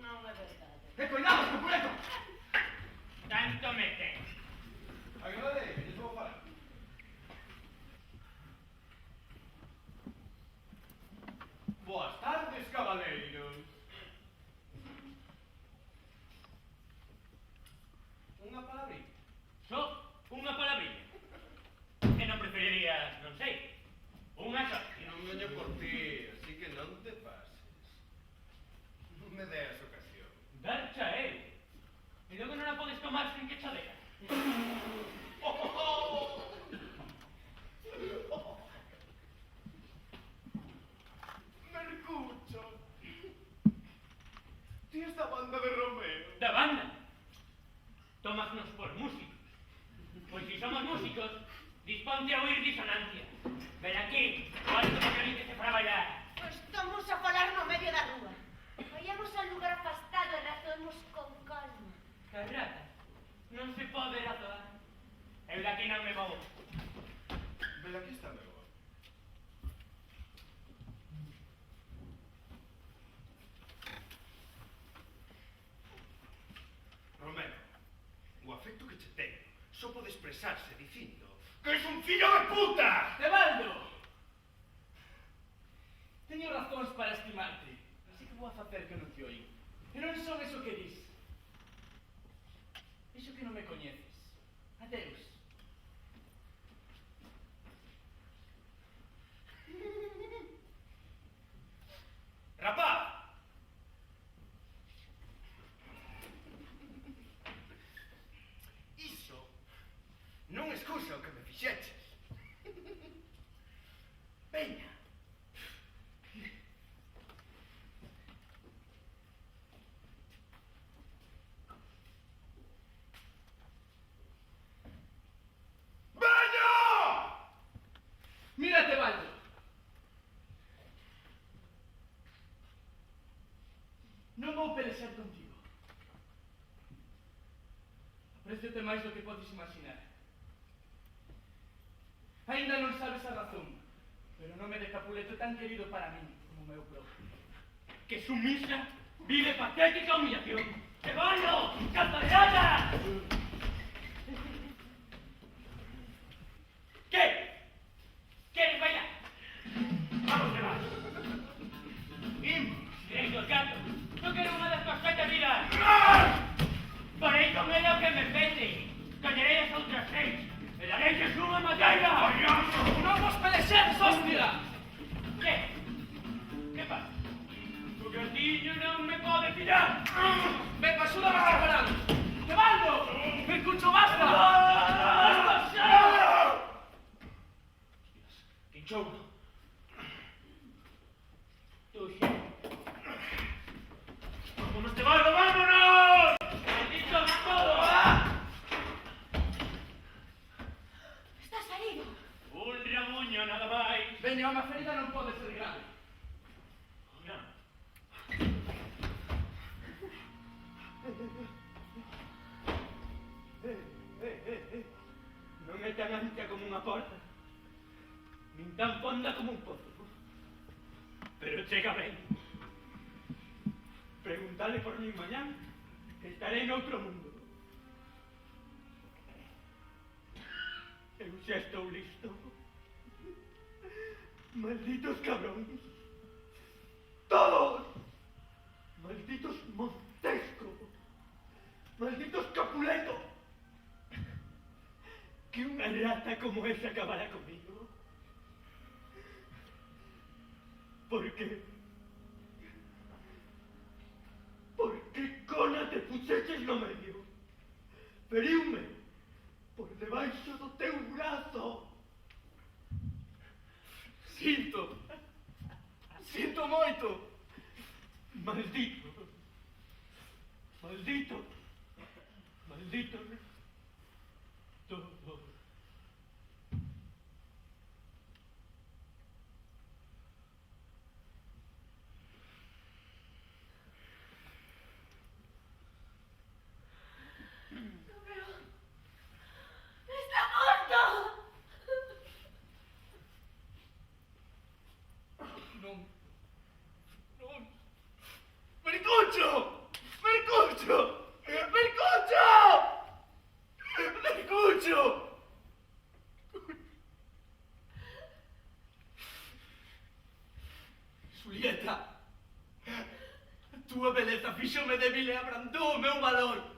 [SPEAKER 3] non é verdade.
[SPEAKER 9] Cuidado, Capuleto!
[SPEAKER 7] Tanto me ten.
[SPEAKER 2] Agradei, que lles vou falar. Boas tardes, cabaleiros. Unha palabrita.
[SPEAKER 7] Só unha palabrilla. E non preferirías, non sei, unha só.
[SPEAKER 2] Non veño por ti, así que non te pases. Non me deas ocasión.
[SPEAKER 7] Darcha eu. E logo non a podes tomar sen que chadera.
[SPEAKER 2] Mercucho. Ti es da banda de Romeo.
[SPEAKER 7] Da banda. Tómasnos por músicos. Pois si somos músicos, disponte a oír disonancia. Ven aquí, o alto violín que se fará bailar.
[SPEAKER 3] Pois estamos a falar no medio da rúa. Vayamos a un lugar afastado e razoemos con calma.
[SPEAKER 7] Carrata, non se pode razoar. Eu daqui non me movo.
[SPEAKER 2] Ven aquí está meu. Romero, o afecto que che ten só pode expresarse dicindo que es un fillo de puta!
[SPEAKER 4] Tebaldo! Teño razóns para estimarte, así que vou a facer que non te oí. E non son eso que dis. Iso que non me coñeces. Adeus.
[SPEAKER 2] Rapaz! Iso non escusa o que me fixeches. Veña. ¡Veña!
[SPEAKER 4] Mira, Tebaldo. Non vou pelexar contigo. Apréciote máis do que podes imaginar. Ainda non sabes a razón, pero non me de Capuleto tan querido para min como meu propio.
[SPEAKER 7] Que sumisa vive patética humillación. ¡Llevadlo! ¡Cantarellata! ¿Qué? ¿Quieres bailar? Vamos, llevar. Directo al canto. No quiero una de estas feitas vidas. Faréis con ella o que me pete. Callaréis a outras 6. ¡Me daréis de suma materia!
[SPEAKER 4] Non vos pelexedes, hostia!
[SPEAKER 7] ¿Qué? ¿Qué pasa? Tu gatillo non me pode pillar.
[SPEAKER 4] Ven, axúdame a separar! Tebaldo! ¡Ven, Cucho, basta!
[SPEAKER 7] ¡Basta xa! Quinchou. Tú xa. ¡Vámonos, Tebaldo, vámonos! ¡Maldito de todo!
[SPEAKER 3] Estás herido.
[SPEAKER 7] Un ramuño nada máis.
[SPEAKER 4] Veña, unha ferida non pode ser grave.
[SPEAKER 7] Non. Non é tan ancha como unha porta, nin tan fonda como un pozo. Pero chega ben. Preguntale por min mañán, que estaré noutro mundo. Eu xa estou listo. Malditos cabróns. Todos. Malditos Montesco. Malditos Capuleto. Que unha rata como esa acabará comigo. ¿Por qué? ¿Por qué cona te puxeches no medio? Feriume por debaixo do teu brazo.
[SPEAKER 4] Sinto moito.
[SPEAKER 7] Maldito. Maldito. Maldito. Todo.
[SPEAKER 3] ¡Está muerto!
[SPEAKER 4] Non. Mercucho! Mercucho! Mercucho! Mercucho! Julieta, a túa beleza fíxome débil e abrandou o meu valor.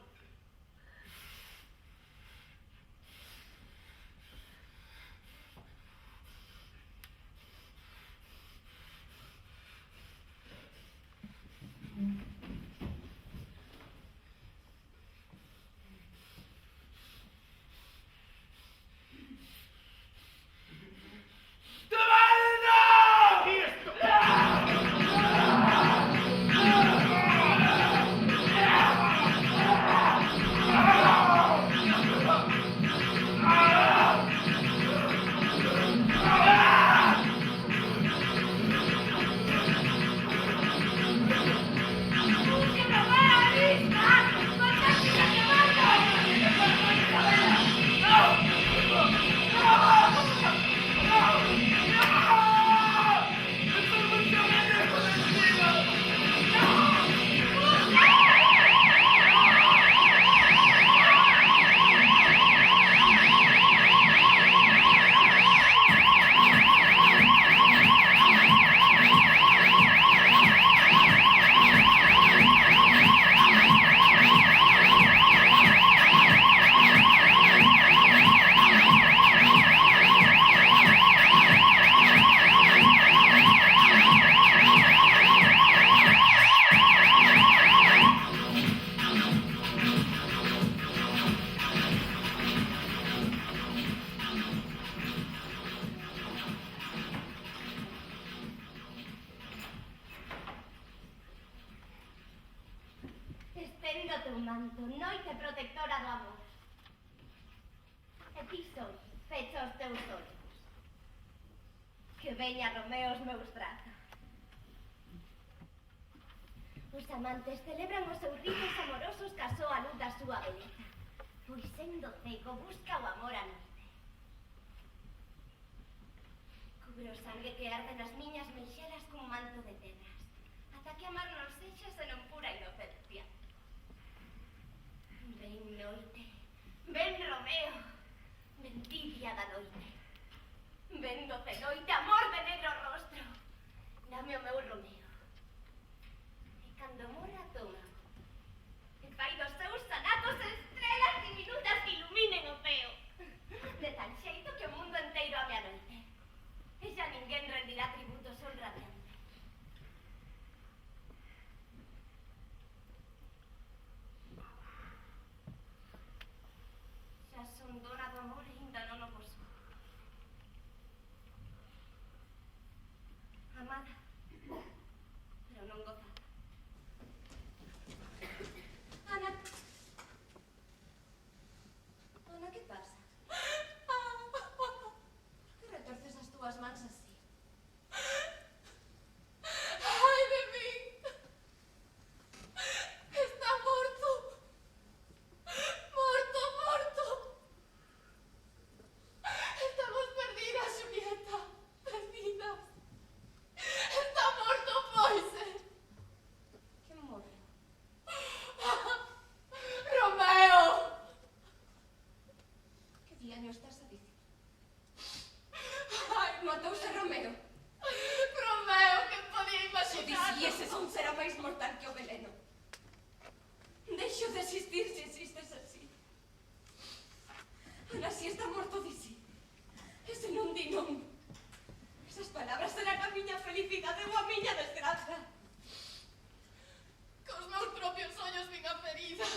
[SPEAKER 3] Esténdote un manto, noite protectora do amor. E ti soy, fecha os teus ollos. Que veña Romeo os meus brazos. Os amantes celebran os seus ritos amorosos ca soa luz da súa beleza. Pois sendo cego busca o amor a noite. Cubro sangue que arde nas miñas meixelas cun manto de pedras, ata que amar non sexa senón pura inocencia. Ven noite, ven Romeo, ven tibia da noite. Ven doce noite, amor de negro rostro, dame o meu Romeo. E cando morra toma, e fai dos seus anatos estrelas diminutas que iluminen o ceo, de tal xeito que o mundo enteiro ame a noite. E xa ninguén rendirá tributo ao sol radiante. Xa son dona do amor e ainda non o poso. Amada, pero non gozada. Ana. Ana, que pasa? Que retorces as túas mans así?
[SPEAKER 6] ¡Ay de mí! ¡Está morto! ¡Morto, morto! Estamos perdidas, Julieta. Perdidas. Está morto, Moise.
[SPEAKER 3] Que morre?
[SPEAKER 6] ¡Romeo!
[SPEAKER 3] Que diaño estás a dicir?
[SPEAKER 6] ¡Ay,
[SPEAKER 3] Matouse Romeo.
[SPEAKER 6] Romeo, que podía
[SPEAKER 3] Se
[SPEAKER 6] imaginar!
[SPEAKER 3] dixieses un será máis mortal que o veleno. Deixo de existir se existes así. Ana, si está morto, di si. Ese non di non. Esas palabras serán a miña felicidade ou a miña desgraza.
[SPEAKER 6] Cos meus propios ollos vin a ferida.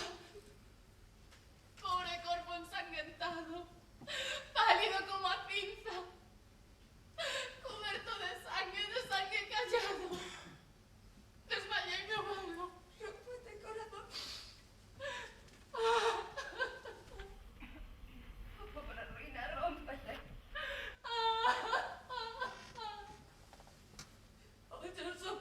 [SPEAKER 6] Pobre corpo ensanguentado, pálido como a cinza, cuberto de sangue callado. Desmayei meu alma.
[SPEAKER 3] Rómpete, corazón. Oh, pobre ruina, rómpete.
[SPEAKER 6] Ollos o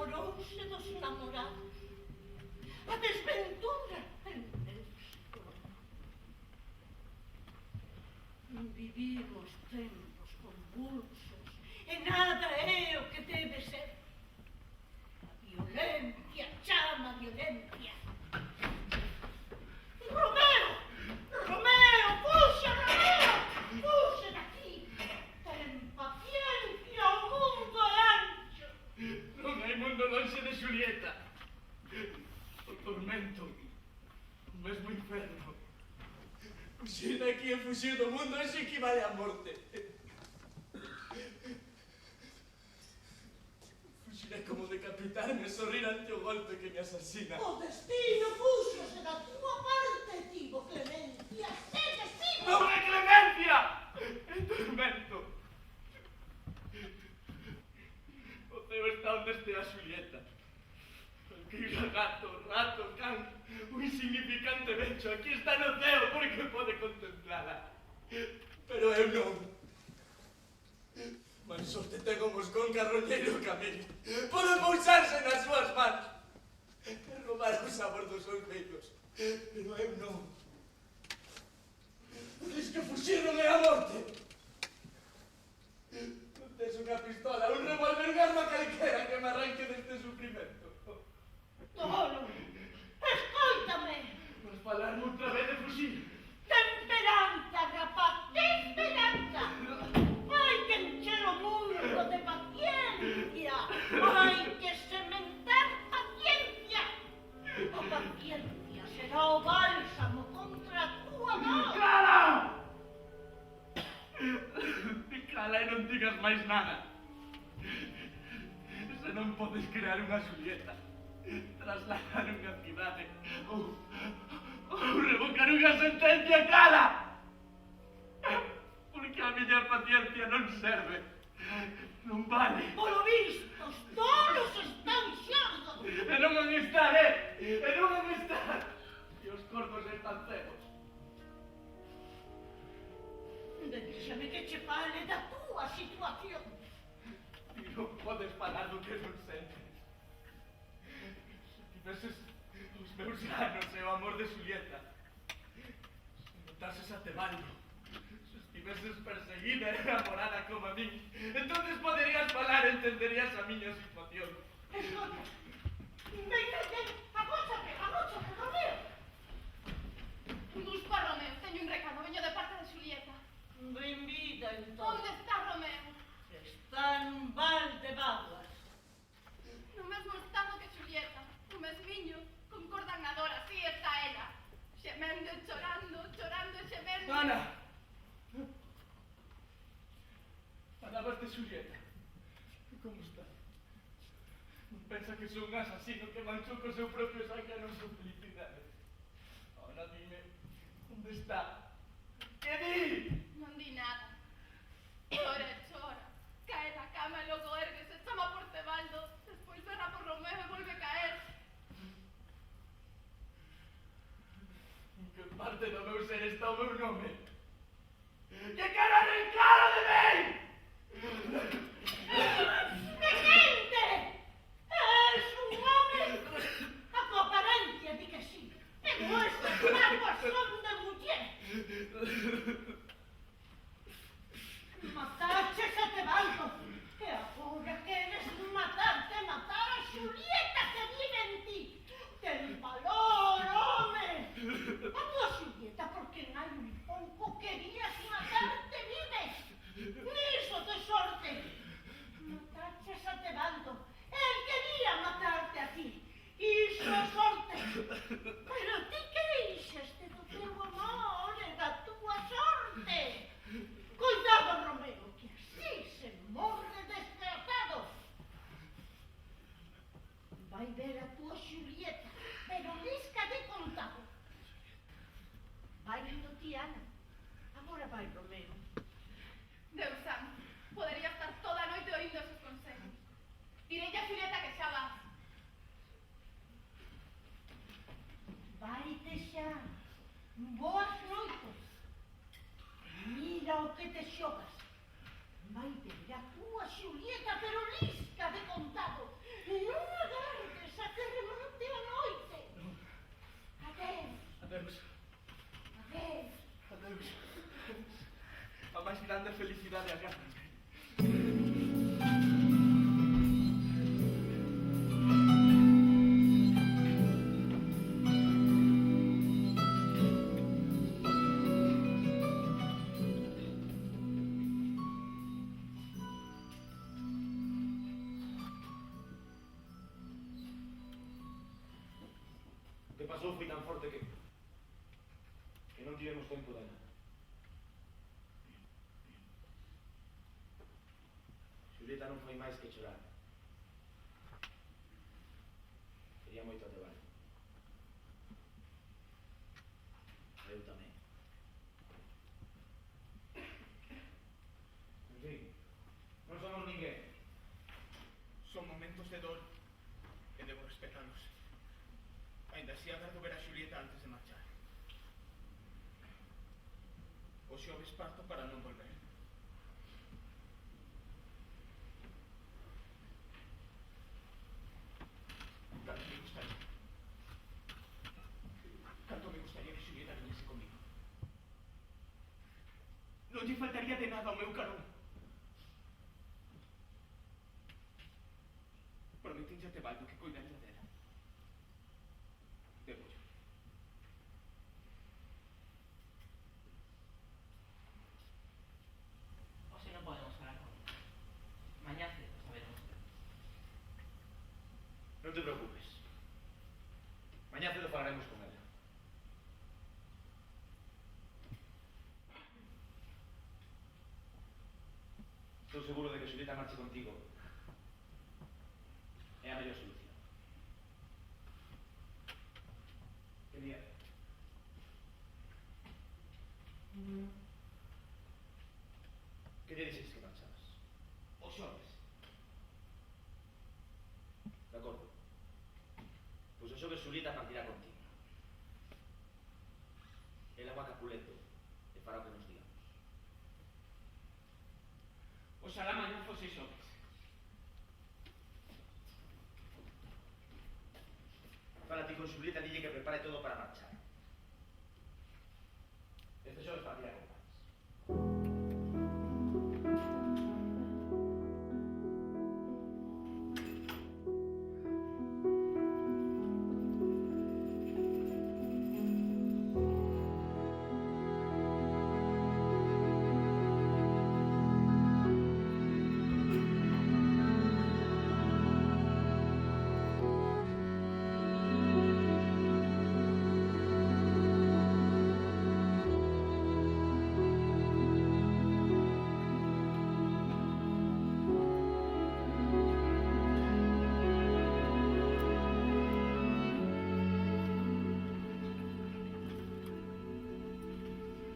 [SPEAKER 8] Namorouse dos namorados. A desventura prendeuse con. Vivimos tempos convulsos e nada é o que debe ser. A violencia chama a violencia. Romeo! Romeo! Puxa, Romeo! Puxa daqui! Ten paciencia, o mundo é ancho.
[SPEAKER 4] Non hai mundo lonxe de Xulieta. O tormento, o mesmo inferno. Fuxir daqui e fuxir do mundo é equivale á morte. Fuxir é como decapitarme e sorrir ante o golpe que me asasina.
[SPEAKER 8] O destino púxose da túa parte, tivo clemencia. É destino!
[SPEAKER 4] Non é clemencia! É tormento. O ceo está onde estea Xulieta. Calqueira gato, rato, can, un insignificante becho, aquí está no ceo porque pode contemplala. Pero eu non. Man sorte ten o moscón carroñeiro camiño. Pode pousarse nas súas mans e roubar o sabor dos seus beiros. Pero eu non. Diz que fuxir non é a morte. Non tes unha pistola, un revólver, un arma calquera que me arranque deste sufrimento.
[SPEAKER 8] Tolo! Escoítame!
[SPEAKER 4] Vas falarme outra vez de fuxir?
[SPEAKER 8] Temperanza, rapaz, temperanza! Hai que encher o mundo de paciencia! Hai que sementar paciencia! A paciencia será o bálsamo contra a túa dor!
[SPEAKER 4] Cala! Cala e non digas máis nada. Se non podes crear unha Xulieta, trasladar unha cidade ou revocar unha sentencia, cala! Porque a miña paciencia non serve, non vale.
[SPEAKER 8] Polo visto, os tolos están xordos!
[SPEAKER 4] E non van estar, e non van estar. E os corpos están cegos.
[SPEAKER 8] Deixame que che fale da túa situación.
[SPEAKER 4] E non podes falar do que non sentes. Se tiveses os meus anos e o amor de Xulieta, se notases a Tebaldo, se estiveses perseguida e enamorada como a min, entonces poderías falar e entenderías a miña situación.
[SPEAKER 8] Escoita, ven, agóchate, Romeo.
[SPEAKER 6] Busco a Romeo, teño un recado, veño de parte de Xulieta.
[SPEAKER 8] Benvida, entón.
[SPEAKER 6] Onde está Romeo?
[SPEAKER 8] Está nun val de vaguas.
[SPEAKER 6] No mesmo estado que Xulieta, o mesmiño, con cor danadora, así está ela. Xemendo, chorando e xemendo.
[SPEAKER 4] Ana! Falabas de Xulieta. Como está? Non pensa que sou un asasino que manchou co seu propio sangue a nosa felicidade. Ana, dime, onde está? Que di?
[SPEAKER 6] Non di nada. Chora e chora. Cae na cama e logo ergue, se chama por Tebaldo, despois berra por Romeo e volve a caer.
[SPEAKER 4] En que parte do meu ser está o meu nome? Que quero arrancar de mí!
[SPEAKER 8] Detente! És un home! A tua apariencia di que sí. Pero estas vaguas son de muller. Mataches a Tebaldo. E agora queres matarte, matar a Xulieta que vive en ti. Ten valor, home! A tua Xulieta, porque hai un pouco querías matarte, vives. Niso te sorte. Mataches a Tebaldo. El quería matarte a ti. Iso é sorte. Pero ti que ixeste do teu amor e da túa sorte. Cuidado, Romeo, que así se morre desgraciado. Vai ver a túa Xulieta, pero lisca de contado. Vai indo ti, Ana. Agora vai, Romeo.
[SPEAKER 6] Deus santo, podería estar toda a noite oindo esos consejos. Direi a Xulieta que xa va.
[SPEAKER 8] Vaite xa. Boas noites. Mira o que te xogas. Vai ver a túa Xulieta, pero lisca de contado. Non
[SPEAKER 4] felicidade agárrame.
[SPEAKER 10] O que pasou foi tan forte que non tivemos tempo de nada. Xulieta non foi máis que chorar. Quería moito a Tebaldo. Eu tamén. En fin, non somos ninguén.
[SPEAKER 2] Son momentos de dor e debo respetalos. Ainda así agardo ver a Xulieta antes de marchar. O xoves parto para non volver. Tanto me gustaría que Xulieta viniese comigo. Non lle faltaría de nada ao meu carón. Prometinlle a Tebaldo que cuidaría dela. Debo yo.
[SPEAKER 1] Hoxe non podemos falar con ela. Mañá cedo saberemos.
[SPEAKER 10] Non te preocupes. Mañá cedo falaremos con ela. Estou seguro de que Xulieta marche contigo. É a mellor solución. Que día? Que día dixes que marchabas?
[SPEAKER 2] O xoves.
[SPEAKER 10] De acordo. Pois o xoves Xulieta partirá contigo. Ela va a Capuleto e fará o que nos digamos.
[SPEAKER 2] Oxalá mañá fose xoves.
[SPEAKER 10] Fala ti con Xulieta, dille que prepare todo para marchar. Este xoves partirá con Paz.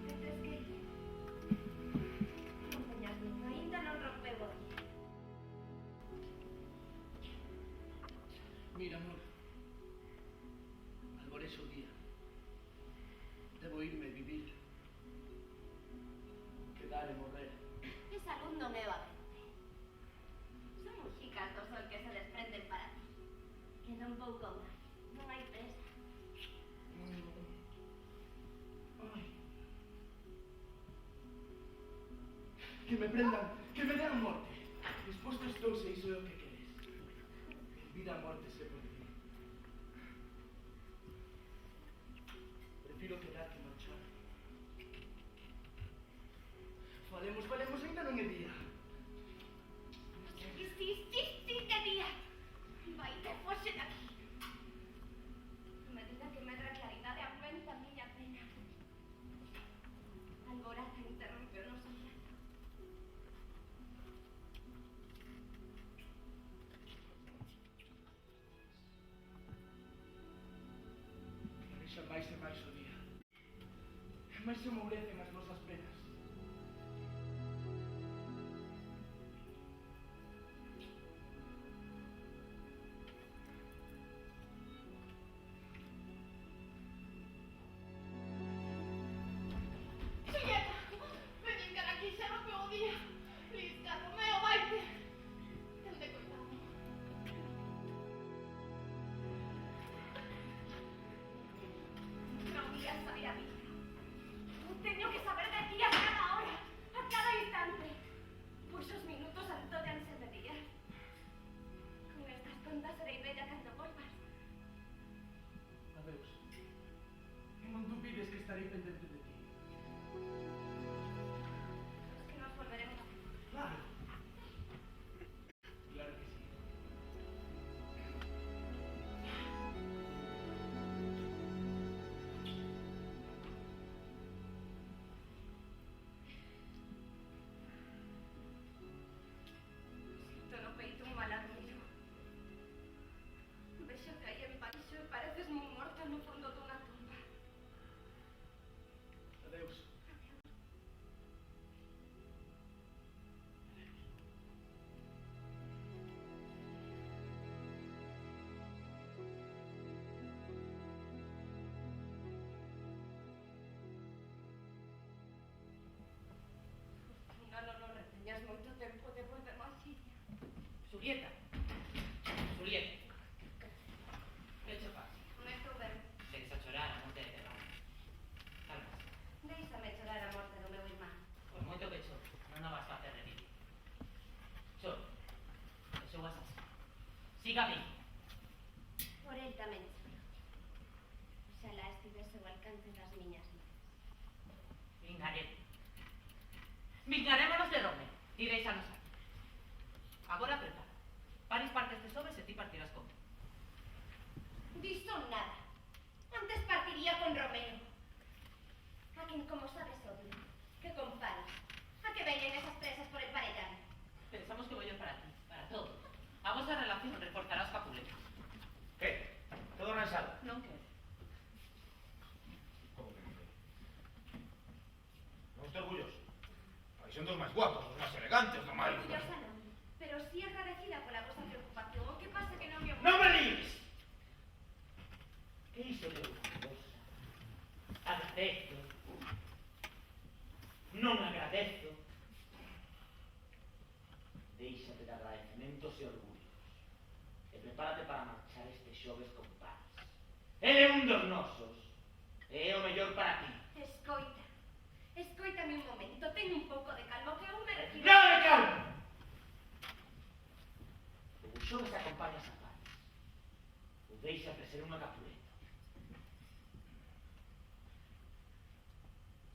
[SPEAKER 3] Que tes que ir? Non teñas medo, aínda non rompeu o día.
[SPEAKER 4] Mira, amor. Alborece o día. Debo irme e vivir. Quedar e morrer.
[SPEAKER 3] Esa luz non é o ardente. Son muxicas do sol que se desprenden para ti. Queda un pouco máis. Non hai presa.
[SPEAKER 4] Ay. Que me prendan, que me den a morte. Disposto estou se iso é o que queres. Vida a morte se por vivir. Prefiro quedar que marchar. Falemos, ainda non é día.
[SPEAKER 3] Sí, que día. Vai te fose daqui. A medida que medra a claridade aumenta a miña pena. A alborada interrompe o noso llanto.
[SPEAKER 4] Rexa máis e máis o día. E máis se mourecen as nosas penas.
[SPEAKER 6] Xulieta, veñen cara aquí, xa rompeu o día. Lisca, Romeo, vaite. Ten de coitado.
[SPEAKER 3] Non digas saber a mí. Non teño que saber de ti.
[SPEAKER 4] estarei pendente de ti.
[SPEAKER 3] Es que nos volveremos a ver.
[SPEAKER 4] Claro. Claro que sí.
[SPEAKER 3] Sinto no peito un mal armillo. Vexote aí en baixo e pareces moi morta no fondo dunha tumba.
[SPEAKER 4] Adeus.
[SPEAKER 3] Un ano non reteñas moito tempo de volver Manciña.
[SPEAKER 1] Julieta. Julieta. Que che pasa?
[SPEAKER 3] Non estou ben.
[SPEAKER 1] Deixa chorar, non te derrame. Calma.
[SPEAKER 3] Déixame chorar a morte do meu irmán.
[SPEAKER 1] Por moito que chore, non a vas facer revivir. Chore. Eso vas así. Siga a mí.
[SPEAKER 3] Por el tamén choro. Oxalá estivese ao alcance das miñas mans.
[SPEAKER 1] Vingaremos. Vingarémonos de Rome. E deixanos aquí. Agora prepara. Paris parte este sobres e ti partirás con.
[SPEAKER 3] Disto nada. Antes partiría con Romeo. A quen, como sabes, odio. Que con Paris. A que veñen esas presas por el parellano.
[SPEAKER 1] Pensamos que voy para ti, para todos. A vosa relación reforzará os capuletos.
[SPEAKER 10] ¿Qué? ¿Todo arranxado?
[SPEAKER 1] Non quero.
[SPEAKER 10] ¿Cómo que no quero? Non estou orgulloso. Aí son dos máis guapos, dos máis elegantes, dos máis...
[SPEAKER 3] Orgullosa non. Pero sí agradecida pola vosa preocupación. O que pasa que non me...
[SPEAKER 7] ¡No me líes! ¿Qué hizo de orgullosa? Agradezo. Non agradezo. Déixate de agradecementos e orgullos. E prepárate para marchar este xoves con Paris. Ele é un dos nosos. E é o mellor para ti.
[SPEAKER 3] Escoita. Escoítame un momento. Ten un pouco de calma, que eu me refiro...
[SPEAKER 7] ¡Nada de calma! O xoves acompañas a Paris. O deixas de ser unha capuleta.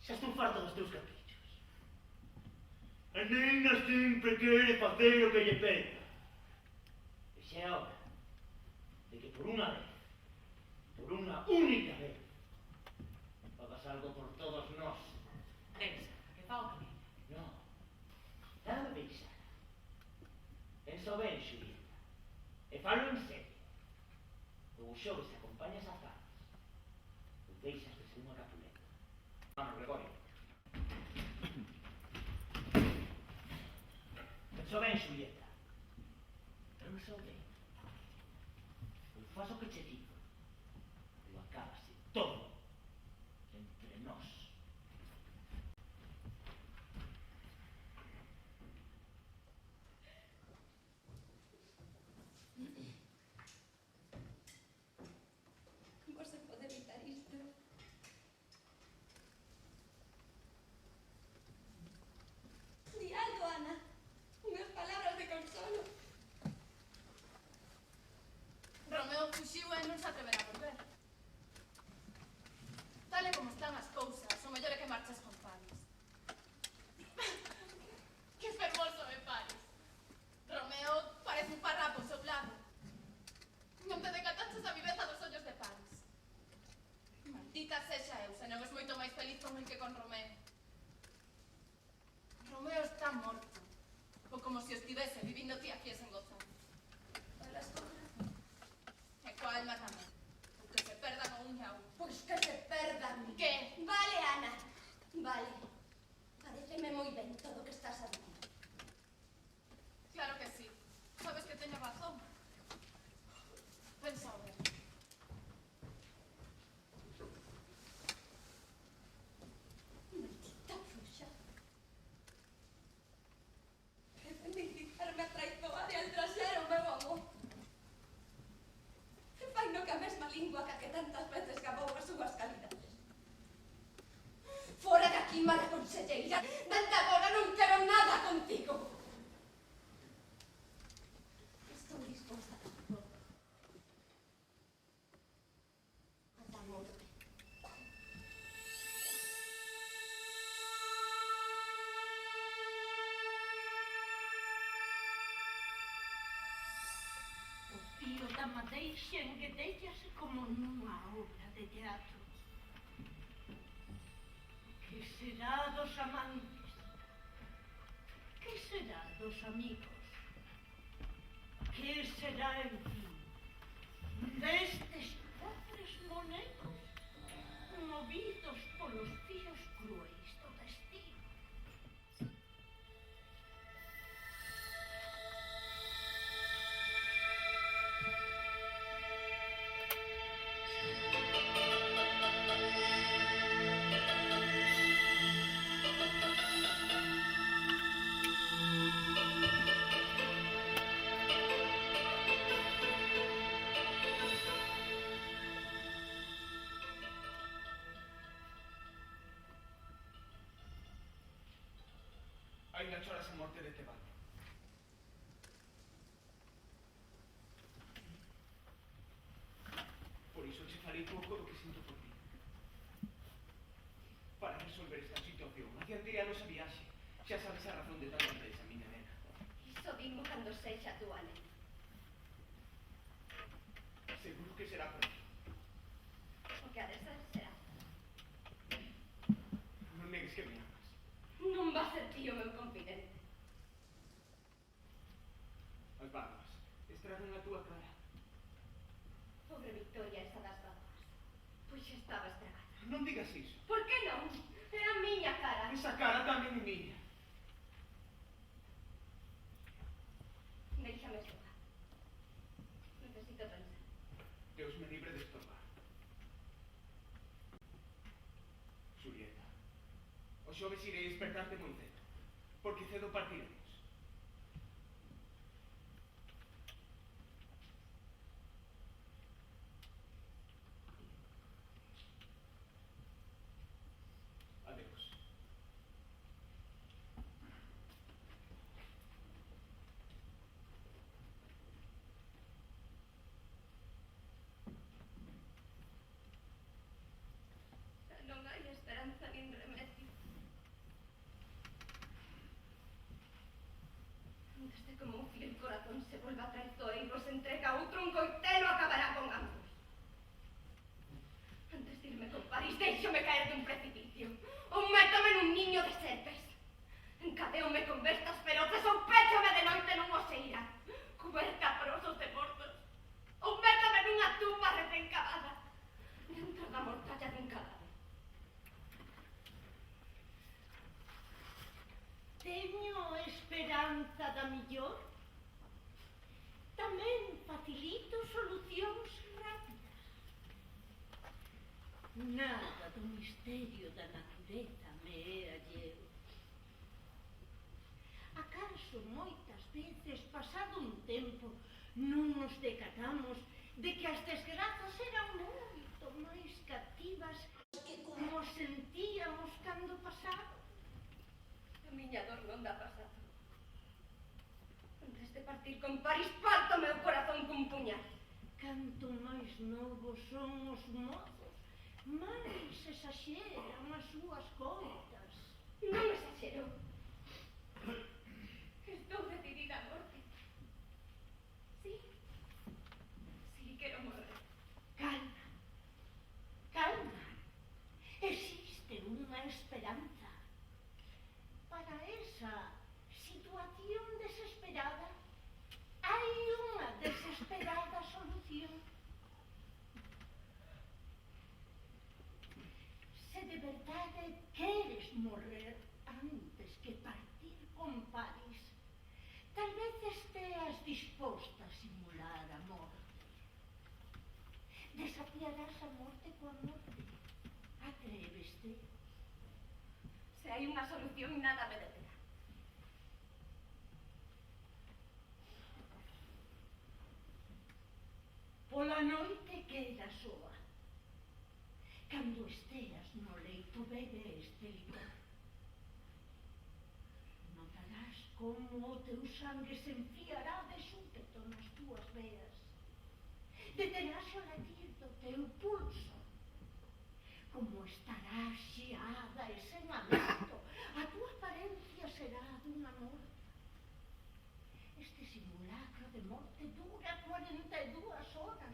[SPEAKER 7] Xa estou farto dos teus caprichos. A nena sempre quere facer o que lle pega. E xa é hora de que por unha vez, por unha única vez, fagas algo por todos nós.
[SPEAKER 1] Pensa, que fa o que viña.
[SPEAKER 7] No, nada de pensar. Penso ben, Xulieta. E falo en serio. O xoves te acompañas a Paris. O deixas de ser unha capuleta.
[SPEAKER 10] Vamos, Gregorio.
[SPEAKER 7] Penso ben, Xulieta. Penso ben. Ou faz o que che digo. Ou acabase todo entre nós.
[SPEAKER 3] Como se pode evitar isto? Di algo, Ana. Unhas palabras de consolo.
[SPEAKER 6] Romeo fuxiu e non se atreverá a volver. Tal e como están as cousas, o mellor é que marches con Paris. Que fermoso é Paris. Romeo parece un parrapo ao seu lado. Non te decataches a viveza dos ollos de Paris. Maldita sexa eu, se non es moito máis feliz con el que con Romeo. Romeo está morto. Ou como se estivese vivindo ti aquí sen gozar.
[SPEAKER 3] Falas con razón.
[SPEAKER 6] E coa alma tamén. O que se perdan o un e a un.
[SPEAKER 3] Pois que se perdan.
[SPEAKER 6] Que?
[SPEAKER 3] Vale, Ana. Vale. Pareceme moi ben todo o que estás a dicir.
[SPEAKER 6] Claro que sí. Sabes que teño razón. Pensa ben.
[SPEAKER 3] Maldita fluxa. Felicitarme a traizoa de altraxar o meu amor. E fai no que a mesma lingua ca que tantas veces gabou as súas calidades. Fora de aquí, mala conselleira. Dende agora non quero nada contigo. Estou disposta a todo. Ata a morte.
[SPEAKER 8] deixen que déllase como nunha obra de teatro. Que será dos amantes? Que será dos amigos? Que será, en fin, destes pobres bonecos movidos polos fíos cruéis do destino?
[SPEAKER 2] Ainda choras a morte de Tebaldo. Por iso che falei pouco do que sinto por ti. Para resolver esta situación, adiante a nosa viaxe. Xa sabes a razón de tal esa miña nena.
[SPEAKER 3] Iso dimo cando sexa a túa nena.
[SPEAKER 2] Seguro que será pronto.
[SPEAKER 3] O que ha de ser será.
[SPEAKER 2] Non negues que me amas.
[SPEAKER 3] Non va ser ti o meu confidente.
[SPEAKER 2] As barbas estragan a túa cara.
[SPEAKER 3] Pobre Victoria, esa das barbas. Pois xa estaba estragada.
[SPEAKER 2] Non digas iso.
[SPEAKER 3] Por que non? Era a miña cara.
[SPEAKER 2] Esa cara tamén é miña.
[SPEAKER 3] Déixame xogar. Necesito pensar.
[SPEAKER 2] Deus me libre de estorbar. Julieta, o xoves irei despertarte moi cedo, porque cedo partiremos. Adeus.
[SPEAKER 3] Non hai esperanza nin remedio. Antes de como un fiel corazón se volva traizoeiro, se entrega a outro, un coitelo acabará con ambos. Antes de irme con París, deixome caer dun precipicio. Ou métome nun niño de serpes. Encadeome con bestas feroces ou péchame de noite nun oseira. Cuberta por osos de mortos. Ou métome nunha tumba recén cavada. Dentro da mortalla dun cadáver.
[SPEAKER 8] Teño esperanza da millor. Tamén facilito solucións rápidas. Nada do misterio da natureza me é alleo. Acaso moitas veces, pasado un tempo, non nos decatamos de que as desgrazas eran moito máis cativas que como sentíamos cando pasaban?
[SPEAKER 3] A miña dor non dá pasado. Antes de partir con París, parto meu corazón cun puñal.
[SPEAKER 8] Canto máis novos son os mozos, máis exaxeran as súas coitas.
[SPEAKER 3] Non exaxero. Estou decidida a morte. Sí. Sí, quero morrer.
[SPEAKER 8] Calma, calma. Existe unha esperanza. Para esa situación desesperada, hai unha desesperada solución. Se de verdade queres morrer antes que partir con París, tal vez esteas disposta a simular a morte. Desafiarás a morte coa morte. Atréveste.
[SPEAKER 3] Se hai unha solución, nada me detera.
[SPEAKER 8] Pola noite queda soa. Cando esteas no leito bebe este licor. Notarás como o teu sangue se enfiará de súpeto nas túas veas. Deterás o latir do teu pulso. Como estarás xiada e sen alento, a túa apariencia será dunha morta. Este simulacro de morte dura 42 horas.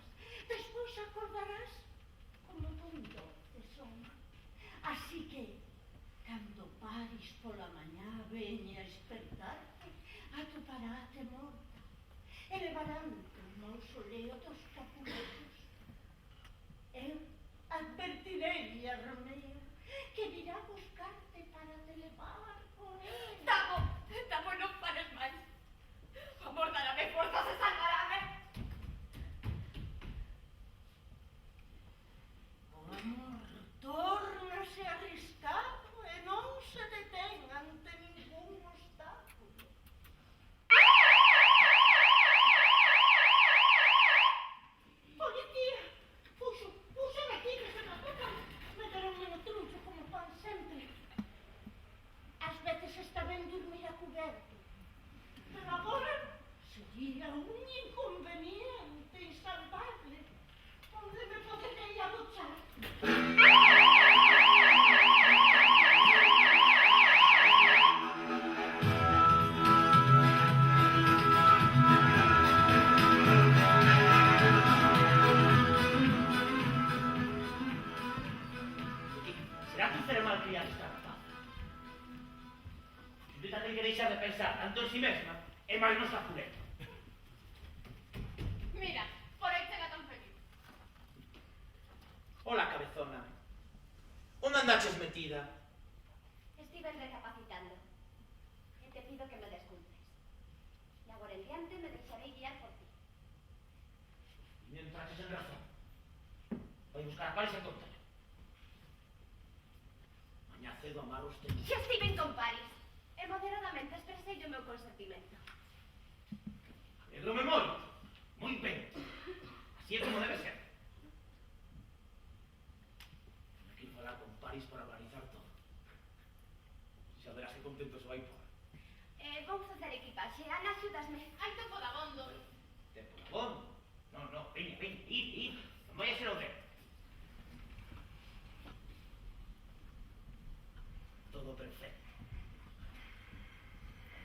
[SPEAKER 8] Así que, cando pares pola mañá veña a despertarte, atoparate morta e levarante o mausoleo dos Capuletos. Eu advertirei a Romeo que virá buscarte para te levar con él.
[SPEAKER 6] Tamo, non pares máis. O amor darame forzas e salvarame.
[SPEAKER 8] O amor tórnase arriscado e non se detén ante ningún obstáculo. Policía! Puxen aquí que se me atocan. Meteronme no trucho como fan sempre. Ás veces está ben dormir a cuberto. Pero agora sería un inconveniente insalvable. Onde me poderei alochar?
[SPEAKER 7] Será que será malcriada esta rapaza? Xulita ten que deixar de pensar tanto en si mesma e máis nos Capuletos.
[SPEAKER 6] Mira, por aí chega tan feliz.
[SPEAKER 11] Hola, cabezona. Onde andaches metida?
[SPEAKER 3] Estiven recapacitando. E te pido que me desculpes. De agora en diante me deixarei guiar por ti.
[SPEAKER 7] E non entraches en razón. Vai buscar a Paris e contar. Mañá cedo amarro os tenis.
[SPEAKER 3] Xa estiven con Paris. E moderadamente expresei o meu consentimento.
[SPEAKER 7] Alegro-me moito. Moi ben. Así é como debe ser. Aquí falar con Paris para organizar todo. Xa verás que contento se vai por.
[SPEAKER 3] Vou facer equipaxe. Ana, axúdasme.
[SPEAKER 6] Hai tempo de abondo.
[SPEAKER 7] Tempo de abondo. No, veña, id. Non vai a ser o dedo. Todo perfecto.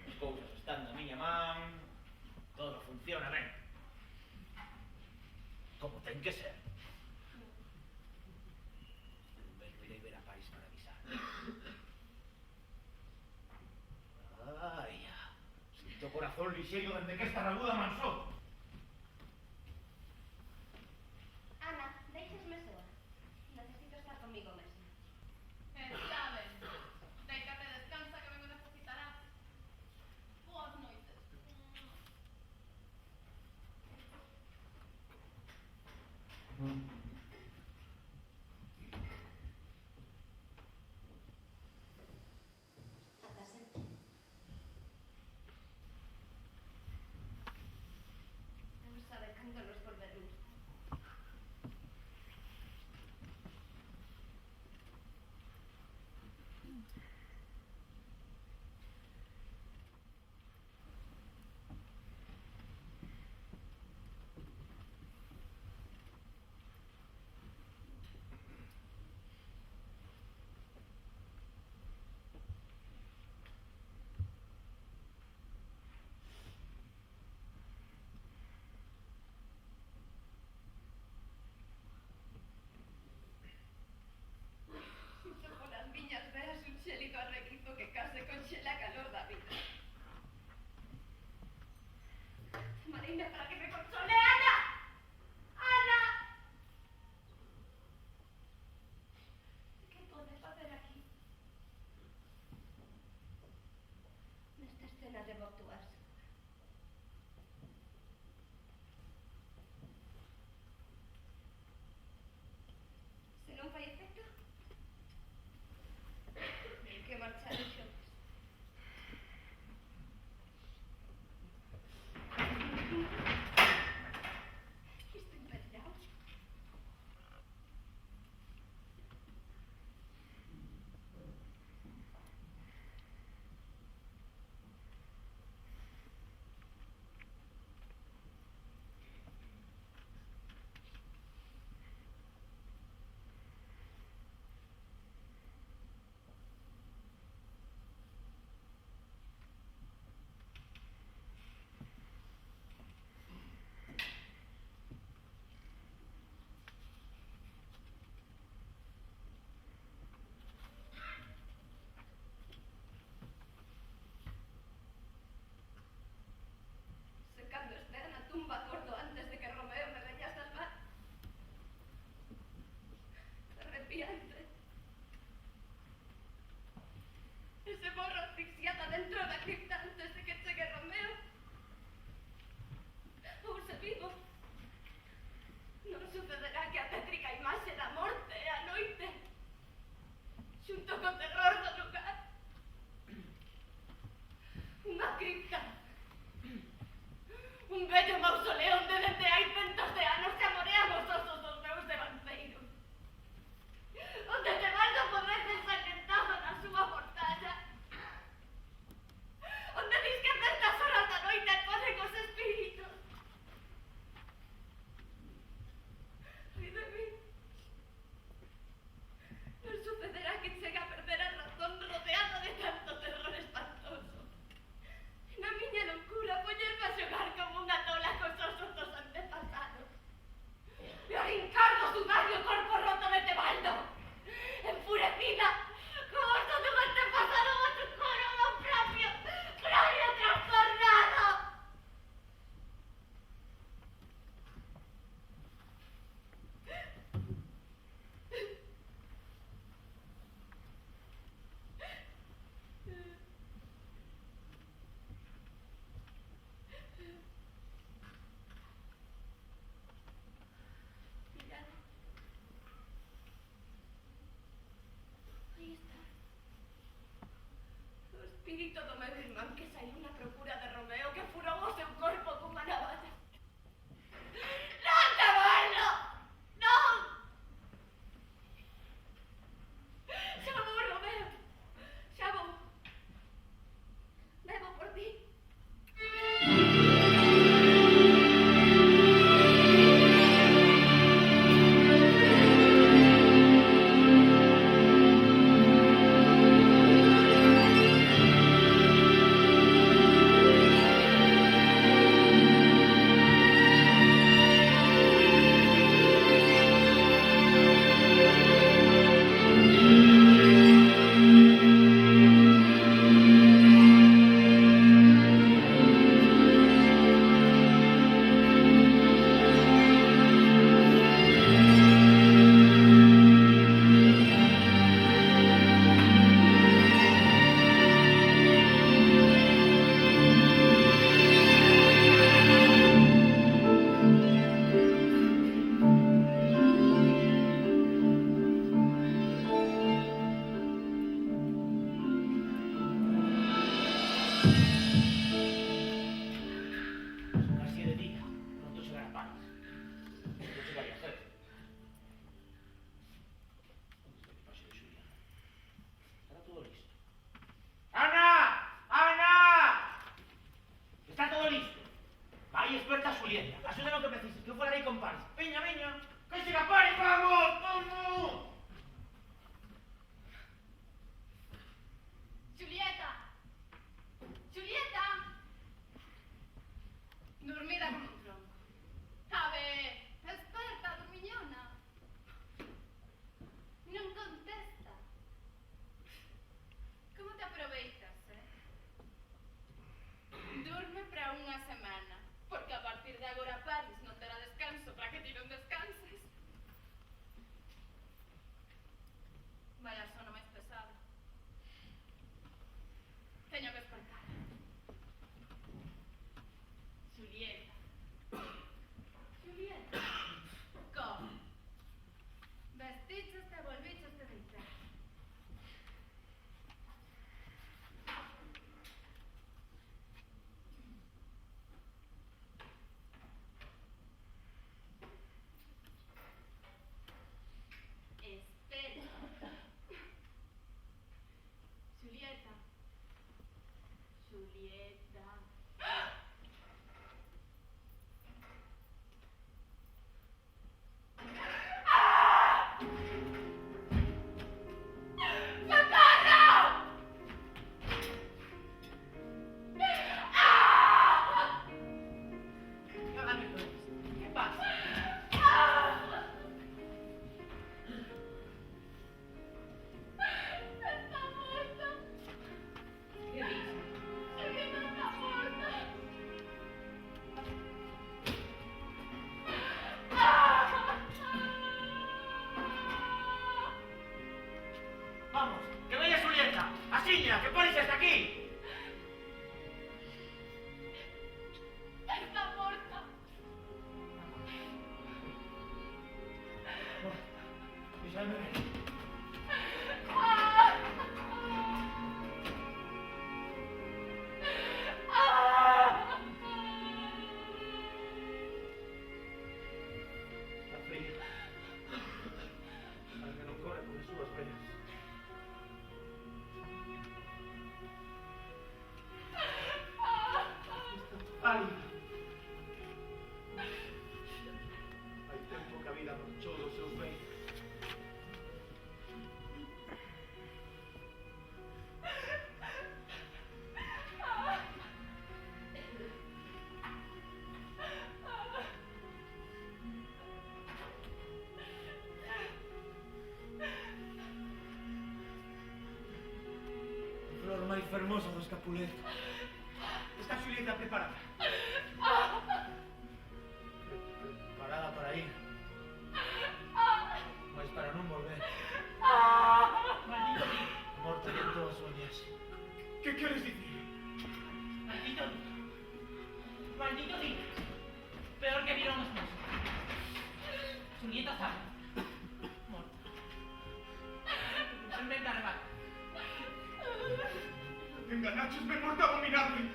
[SPEAKER 7] As cousas están na miña man. Todo funciona ben. Como ten que ser. Pero irei ver a Paris para avisar. Ai, sinto o corazón lixeiro dende que esta rabuda mansou.
[SPEAKER 3] Ana, deixasme soa. Necesito estar comigo mesma.
[SPEAKER 6] Está ben. Déicate, descansa que vengo necesitarás. Boas noites.
[SPEAKER 3] Ata sempre. Vamos saber cando nos volveremos.
[SPEAKER 6] Polas miñas veras un xélido arreguizo que case conxela a calor da vida. Chamarina para que me console, Ana! Ana! Que pode facer aquí?
[SPEAKER 3] Nesta escena debo actuar segura. Se non fai efecto, que marchar xuntos.
[SPEAKER 6] sucederá que a tétrica imaxe da morte e a noite, xunto co terror do lugar, unha cripta, un bello mausoleo onde desde hai centos de anos se amorean os osos dos meus devanceiros, onde te vais a poder desanquentado na súa mortalla, onde dis que a certas horas da noite poden os espíritos. Ai de mí, non sucederá que chega a perder a razón rodeada de tanto terror espantoso. Na miña loucura poñerme a xogar como unha tola cos osos dos antepasados. E a rincar do sudario corpo roto de Tebaldo. Enfurecida, como oso dun antepasado machucón o meu propio cráneo trastornado. Mirad. Aí está. O espírito do meu irmán que saiu na procura de Romeo que furou o seu corpo cunha navalla. Non, Tebaldo! Non! Xa vou, Romeo. Xa vou. Bebo por ti.
[SPEAKER 11] Casi é de día. Pronto chegará Paris. Pronto chegaría a jefe. Onde está o equipaxe de Xulián? Estará todo listo. ¡Ana! ¡Ana! Está todo listo. Vai e esperta a Xulieta. Axúdame o que precises, que eu falarei con Paris. Veña, veña. Que chega Paris, vamos! Vamos!
[SPEAKER 6] Julieta! Julieta! Dormida como un tronco. A ver, desperta, dormiñona. Non contesta. Como te aproveitas, Durme para unha semana, porque a partir de agora Paris non terá descanso para que ti non descanses. Vaya sono máis pesado. Teño que despertar. Julieta. Julieta. Como? Vestiches te volviches te deitar. Espera. Julieta. Julieta. ¡Socorro!
[SPEAKER 11] ¿Qué pasa?
[SPEAKER 6] Está muerta.
[SPEAKER 11] ¿Qué dices?
[SPEAKER 6] Julieta está muerta.
[SPEAKER 11] Vamos, que vaya Xulieta. Asiña, que Paris está aquí.
[SPEAKER 6] Está muerta.
[SPEAKER 10] Xa me ven. Está frío. Algo non corre polas súas veas. Pálida. Hai tempo que a vida marchou do seu peito. A flor máis fermosa do escapuleto. Está Xulieta preparada? Preparada para ir. Mas para non volver.
[SPEAKER 1] Maldito Dick.
[SPEAKER 10] Morta en todas as ollas. Que queres dicir?
[SPEAKER 1] Maldito Dick. Maldito Dick. Peor que vieron os meses. Julieta sabe. Morta. Sempre encarregada.
[SPEAKER 2] Enganachesme, morta abominable.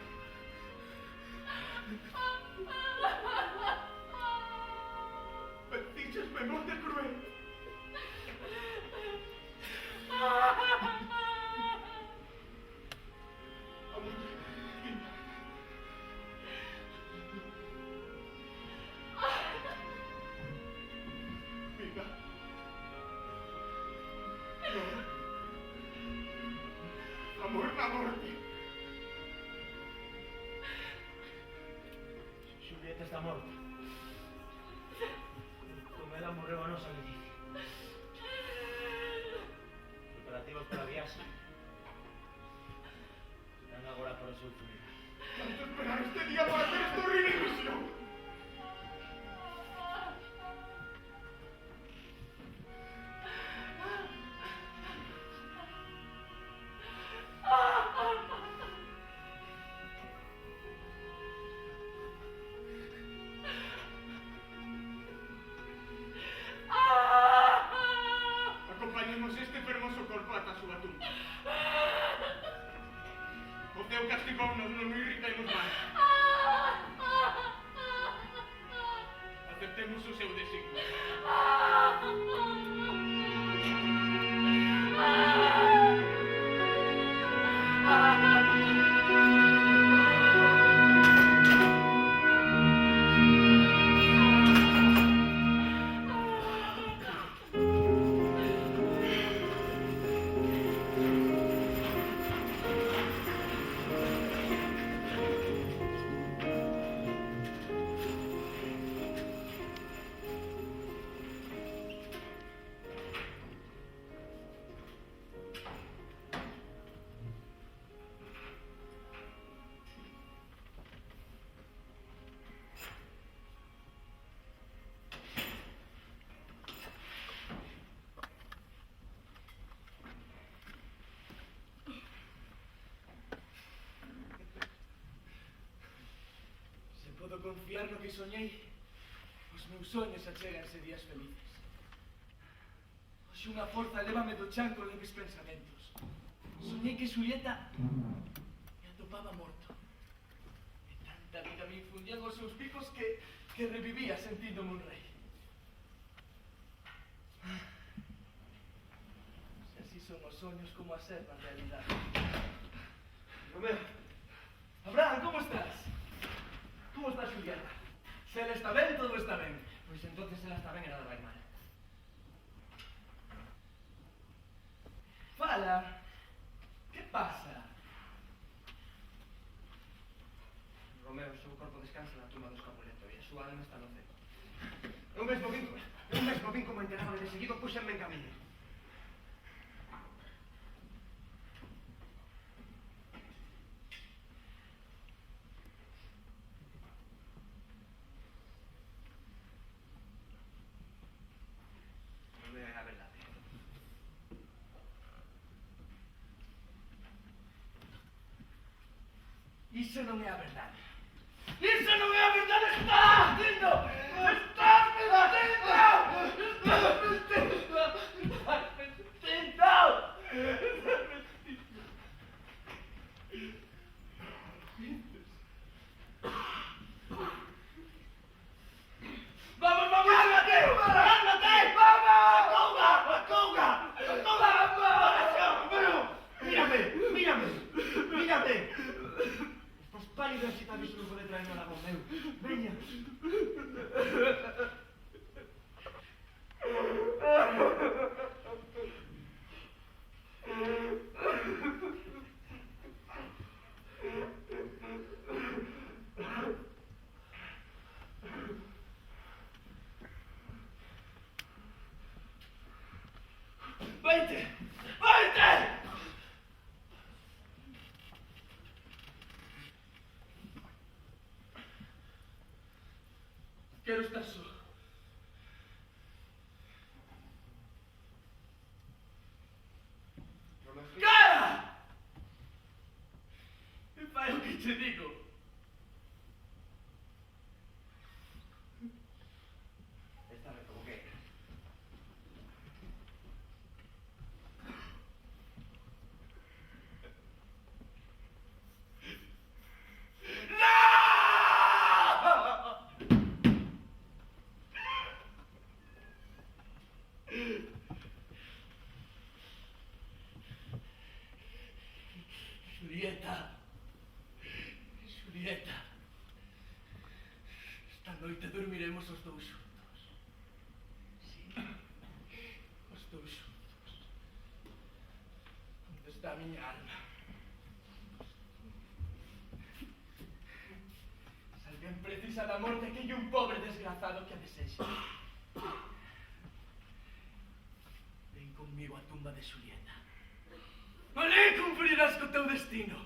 [SPEAKER 2] Bendichesme, morte cruel. Amor, vida. Vida. No. Amor, la morte.
[SPEAKER 10] Xulieta está morta. Como ela morreu a nosa Leticia. Preparativos para a viaxe. Serán agora para o seu funeral.
[SPEAKER 2] Tanto esperar este día para hacer esta horrible ilusión. Acompañemos este fermoso corpo ata a súa tumba. O teu castigounos, non nos irritemos máis. Aceptemos o seu designio.
[SPEAKER 4] Podo confiar no que soñei. Os meus soños achéganse días felices. Hoxe unha forza lévame do chan con leves pensamentos. Soñei que Xulieta me atopaba morto. E tanta vida me infundían os seus picos que revivía sentíndome un rei. Se así son os soños como a ser na realidade. Romeo, Abraham, como estás? Como está Xulieta? Se ela está ben, todo está ben.
[SPEAKER 1] Pois entonces ela está ben e nada vai mal.
[SPEAKER 4] Fala. Que pasa?
[SPEAKER 9] Romeo, o seu corpo descansa na tumba do escapuleto e a súa alma está no ceo. Eu mesmo vin como enterraba de seguido, puxenme en camiño. Non é a verdade.
[SPEAKER 4] Iso non é a verdade. Iso non é a verdade! Estás mentindo! Estás mentindo! Estás mentindo! ¡Vete! ¡Vete! Quero estar só. Cara! E fai o que te digo.
[SPEAKER 11] Esta vez como que...
[SPEAKER 4] Julieta. Julieta. Esta noite dormiremos os dous xuntos. Sí. Os dous xuntos. Onde está a miña alma? Se alguén precisa da morte, que lle un pobre desgrazado que a desexe. Ven conmigo á tumba de Julieta. Alí cumprirás co teu destino.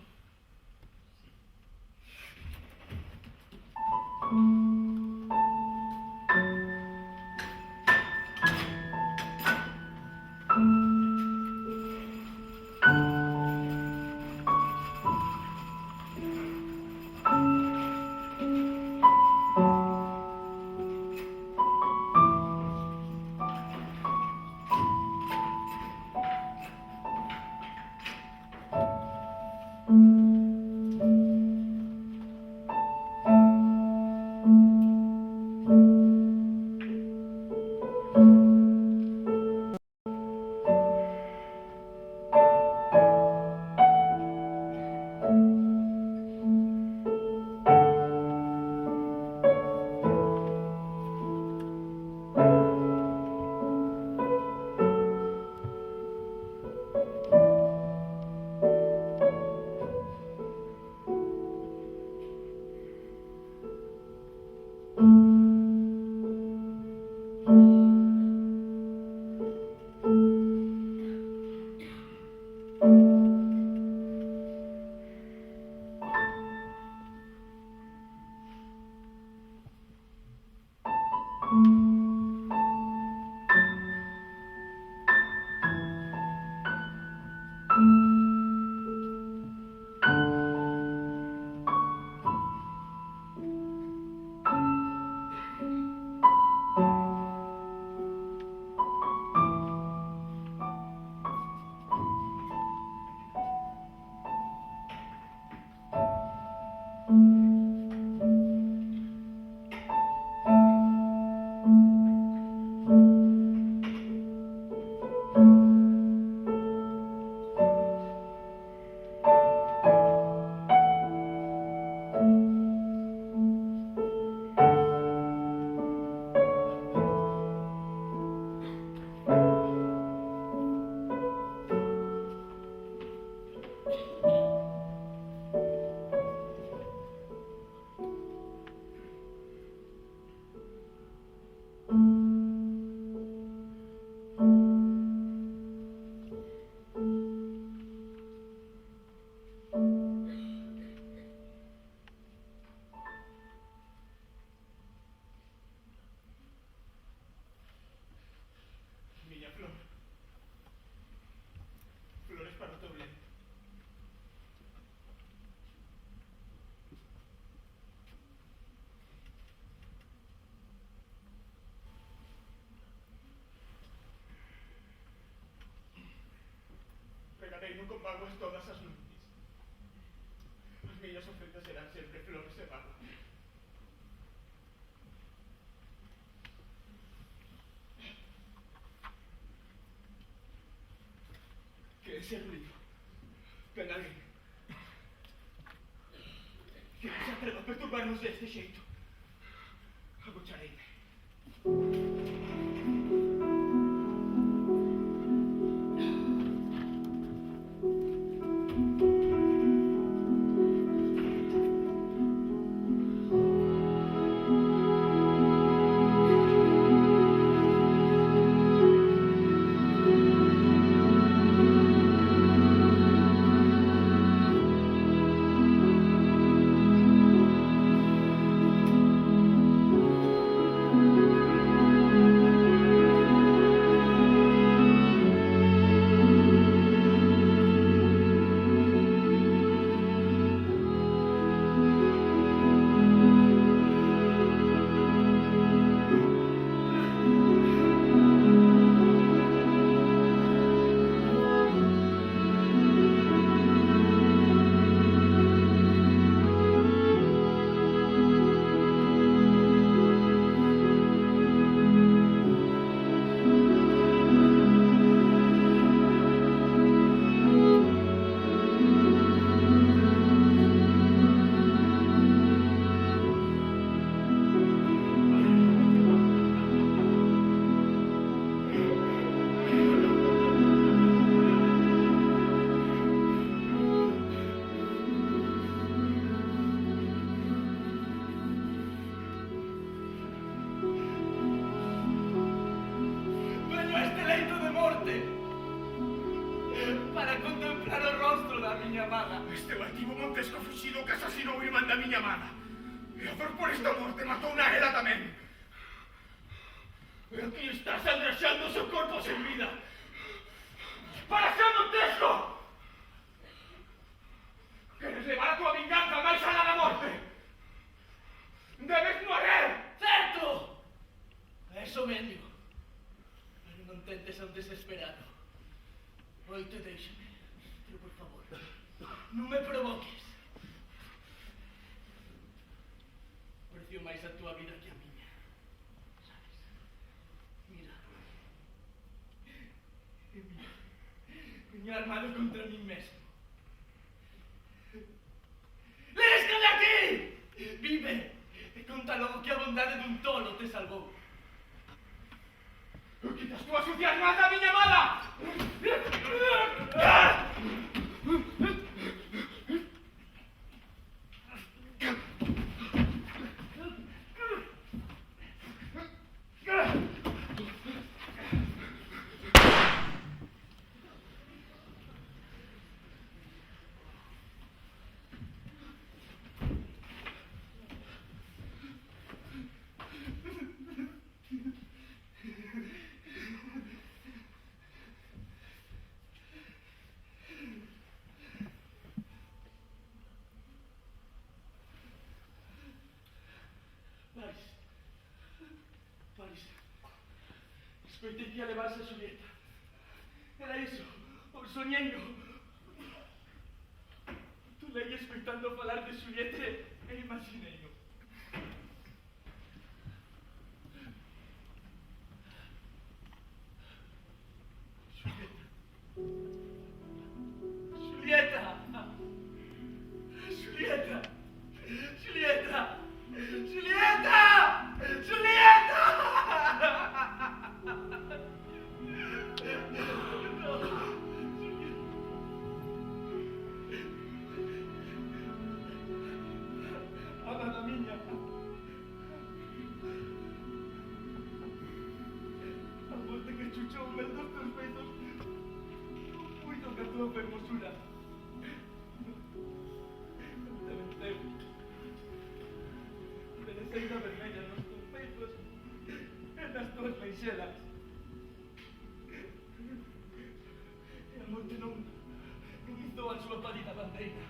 [SPEAKER 2] Reino con mágoas todas as noites. As miñas ofrendas serán sempre flores e mágoas. Que ese ruido? Ven alguén. Que non se atreva a perturbarnos deste xeito. Agocharei-me.
[SPEAKER 4] morte para contemplar o rostro da miña amada.
[SPEAKER 2] Este altivo Montesco fuxido que asasinou o irmán da miña amada. E a dor por esta morte matou na ela tamén. E aquí está sangrexando o seu corpo sen vida. Para xa, Montesco! Queres levar a tua vinganza máis alá da morte? Debes morrer!
[SPEAKER 4] Certo! Eso medio. Pero non tentes a un desesperado. Oito, déixame. Pero, por favor, non me provoques. Aprecio máis a tua vida que a miña. Sabes? Mira. Viño armado contra mí mesmo. Lesca de aquí! Vive! E conta logo que a bondade dun tolo te salvou.
[SPEAKER 2] Quitas túas sucias mans da miña amada!
[SPEAKER 4] Paris. Escoitei que ia levarse a Xulieta. Era iso, o soñeiro. Tu leí escoitando falar de Xulieta e imagineino. Xulieta! Xulieta! Xulieta! Xulieta! Xulieta! Amada miña. A morte que chuchou un dos teus peitos puido que a tua fermosura non te venceu. Pereceira vermella nos teus peitos e nas tuas meixelas. E a morte non izou a súa pálida bandeira.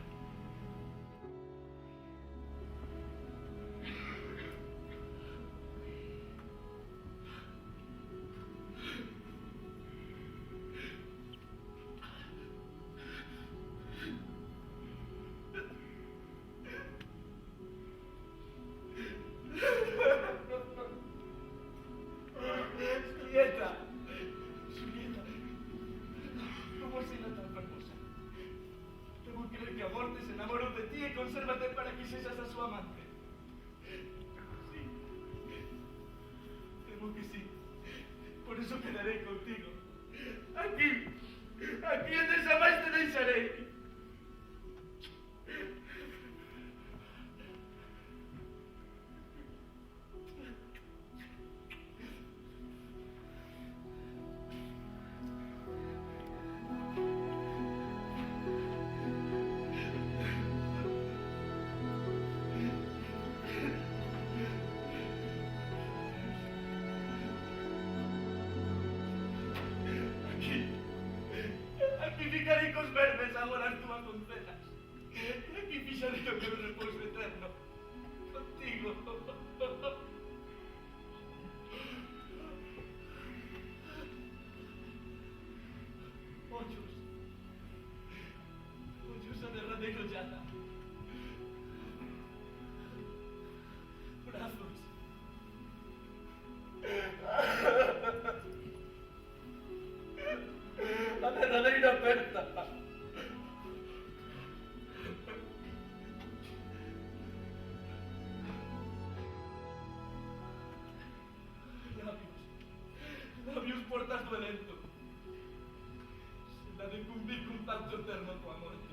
[SPEAKER 4] Julieta, ¿cómo has sido tan hermosa? Debo creer que a morte se enamorou de ti e consérvate para que sexas a súa amante. Sí, temo que sí. Por eso quedaré contigo. Aquí onde xamais te deixarei. Aquí ficarei cos verdes agora as túas concelas. Aquí fixarei o meu repouso eterno. Contigo. Ollos a derradeiro llana. Brazos. A derradeira aperta. Labios portas do evento. Se la de cumplir cun pacto eterno coa morte.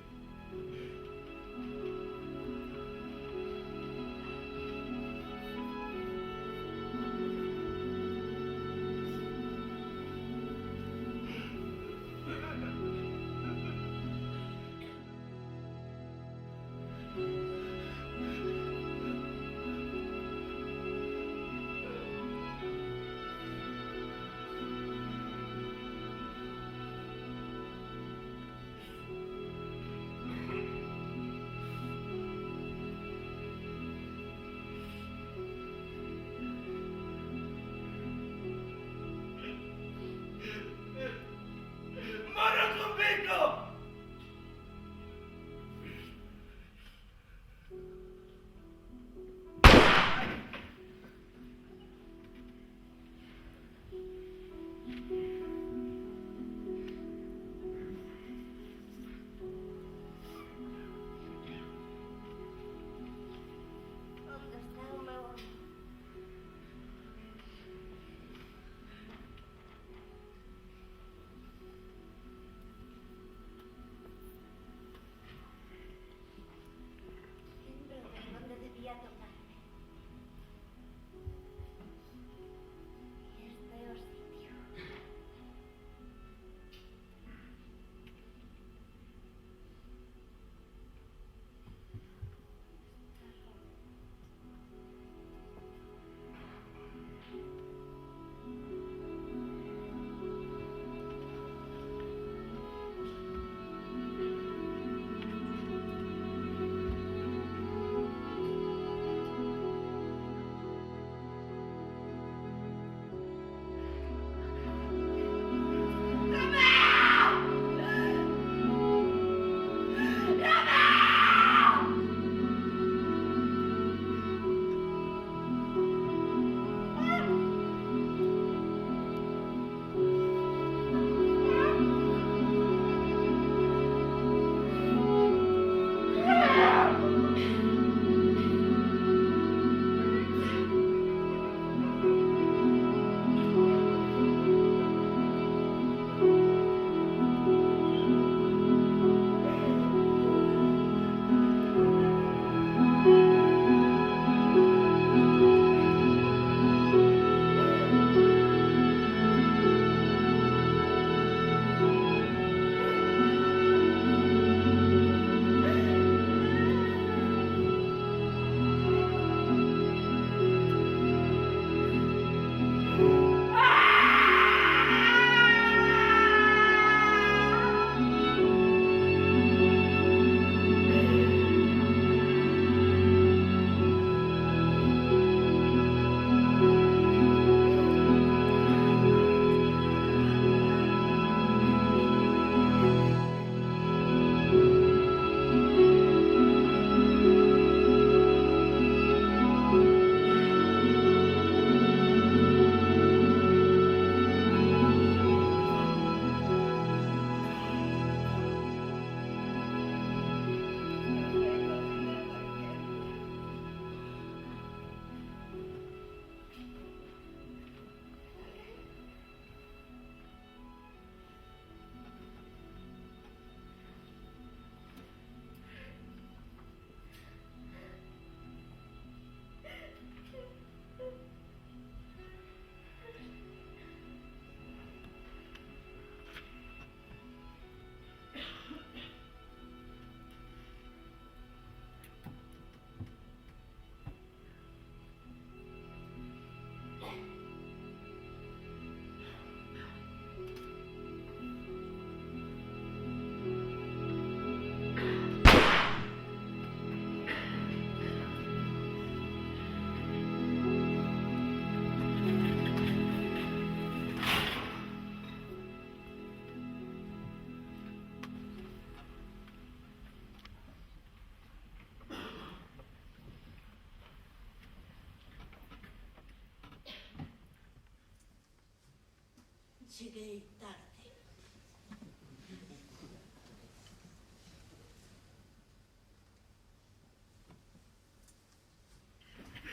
[SPEAKER 8] cheguei tarde.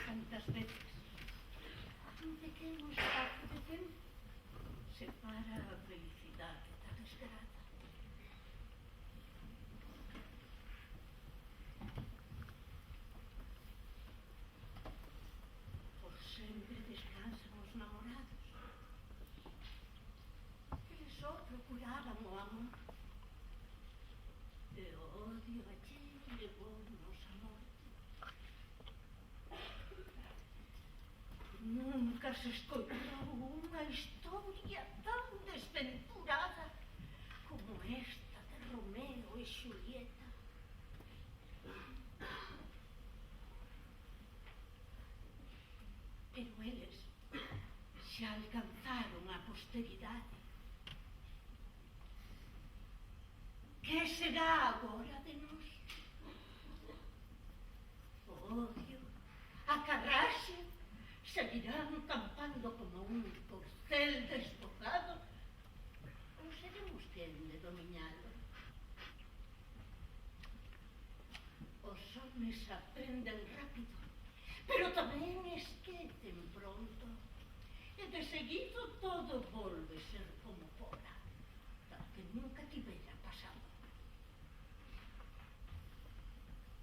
[SPEAKER 8] Tantas veces un pequeno espazo de tempo separa a felicidade da desgraza. Por sempre descansan os namorados. Eles só procuraban o amor. E o odio allí levou-nos a morte. Nunca se escoitou unha historia tan desventurada como esta de Romeo e Xulieta. Pero eles xa alcanzaron a posteridade. Que será agora de nós? O odio, a carraxe, seguirán campando como un corcel desbocado ou seremos quen de dominalo? Os homes aprenden rápido, pero tamén esquecen pronto, e de seguido todo volve ser como fora, tal que nunca tivera pasado.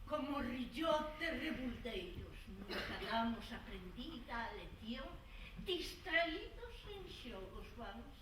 [SPEAKER 8] Como rillotes rebuldeiros, nunca damos aprendida a lección, distraídos en xogos vans.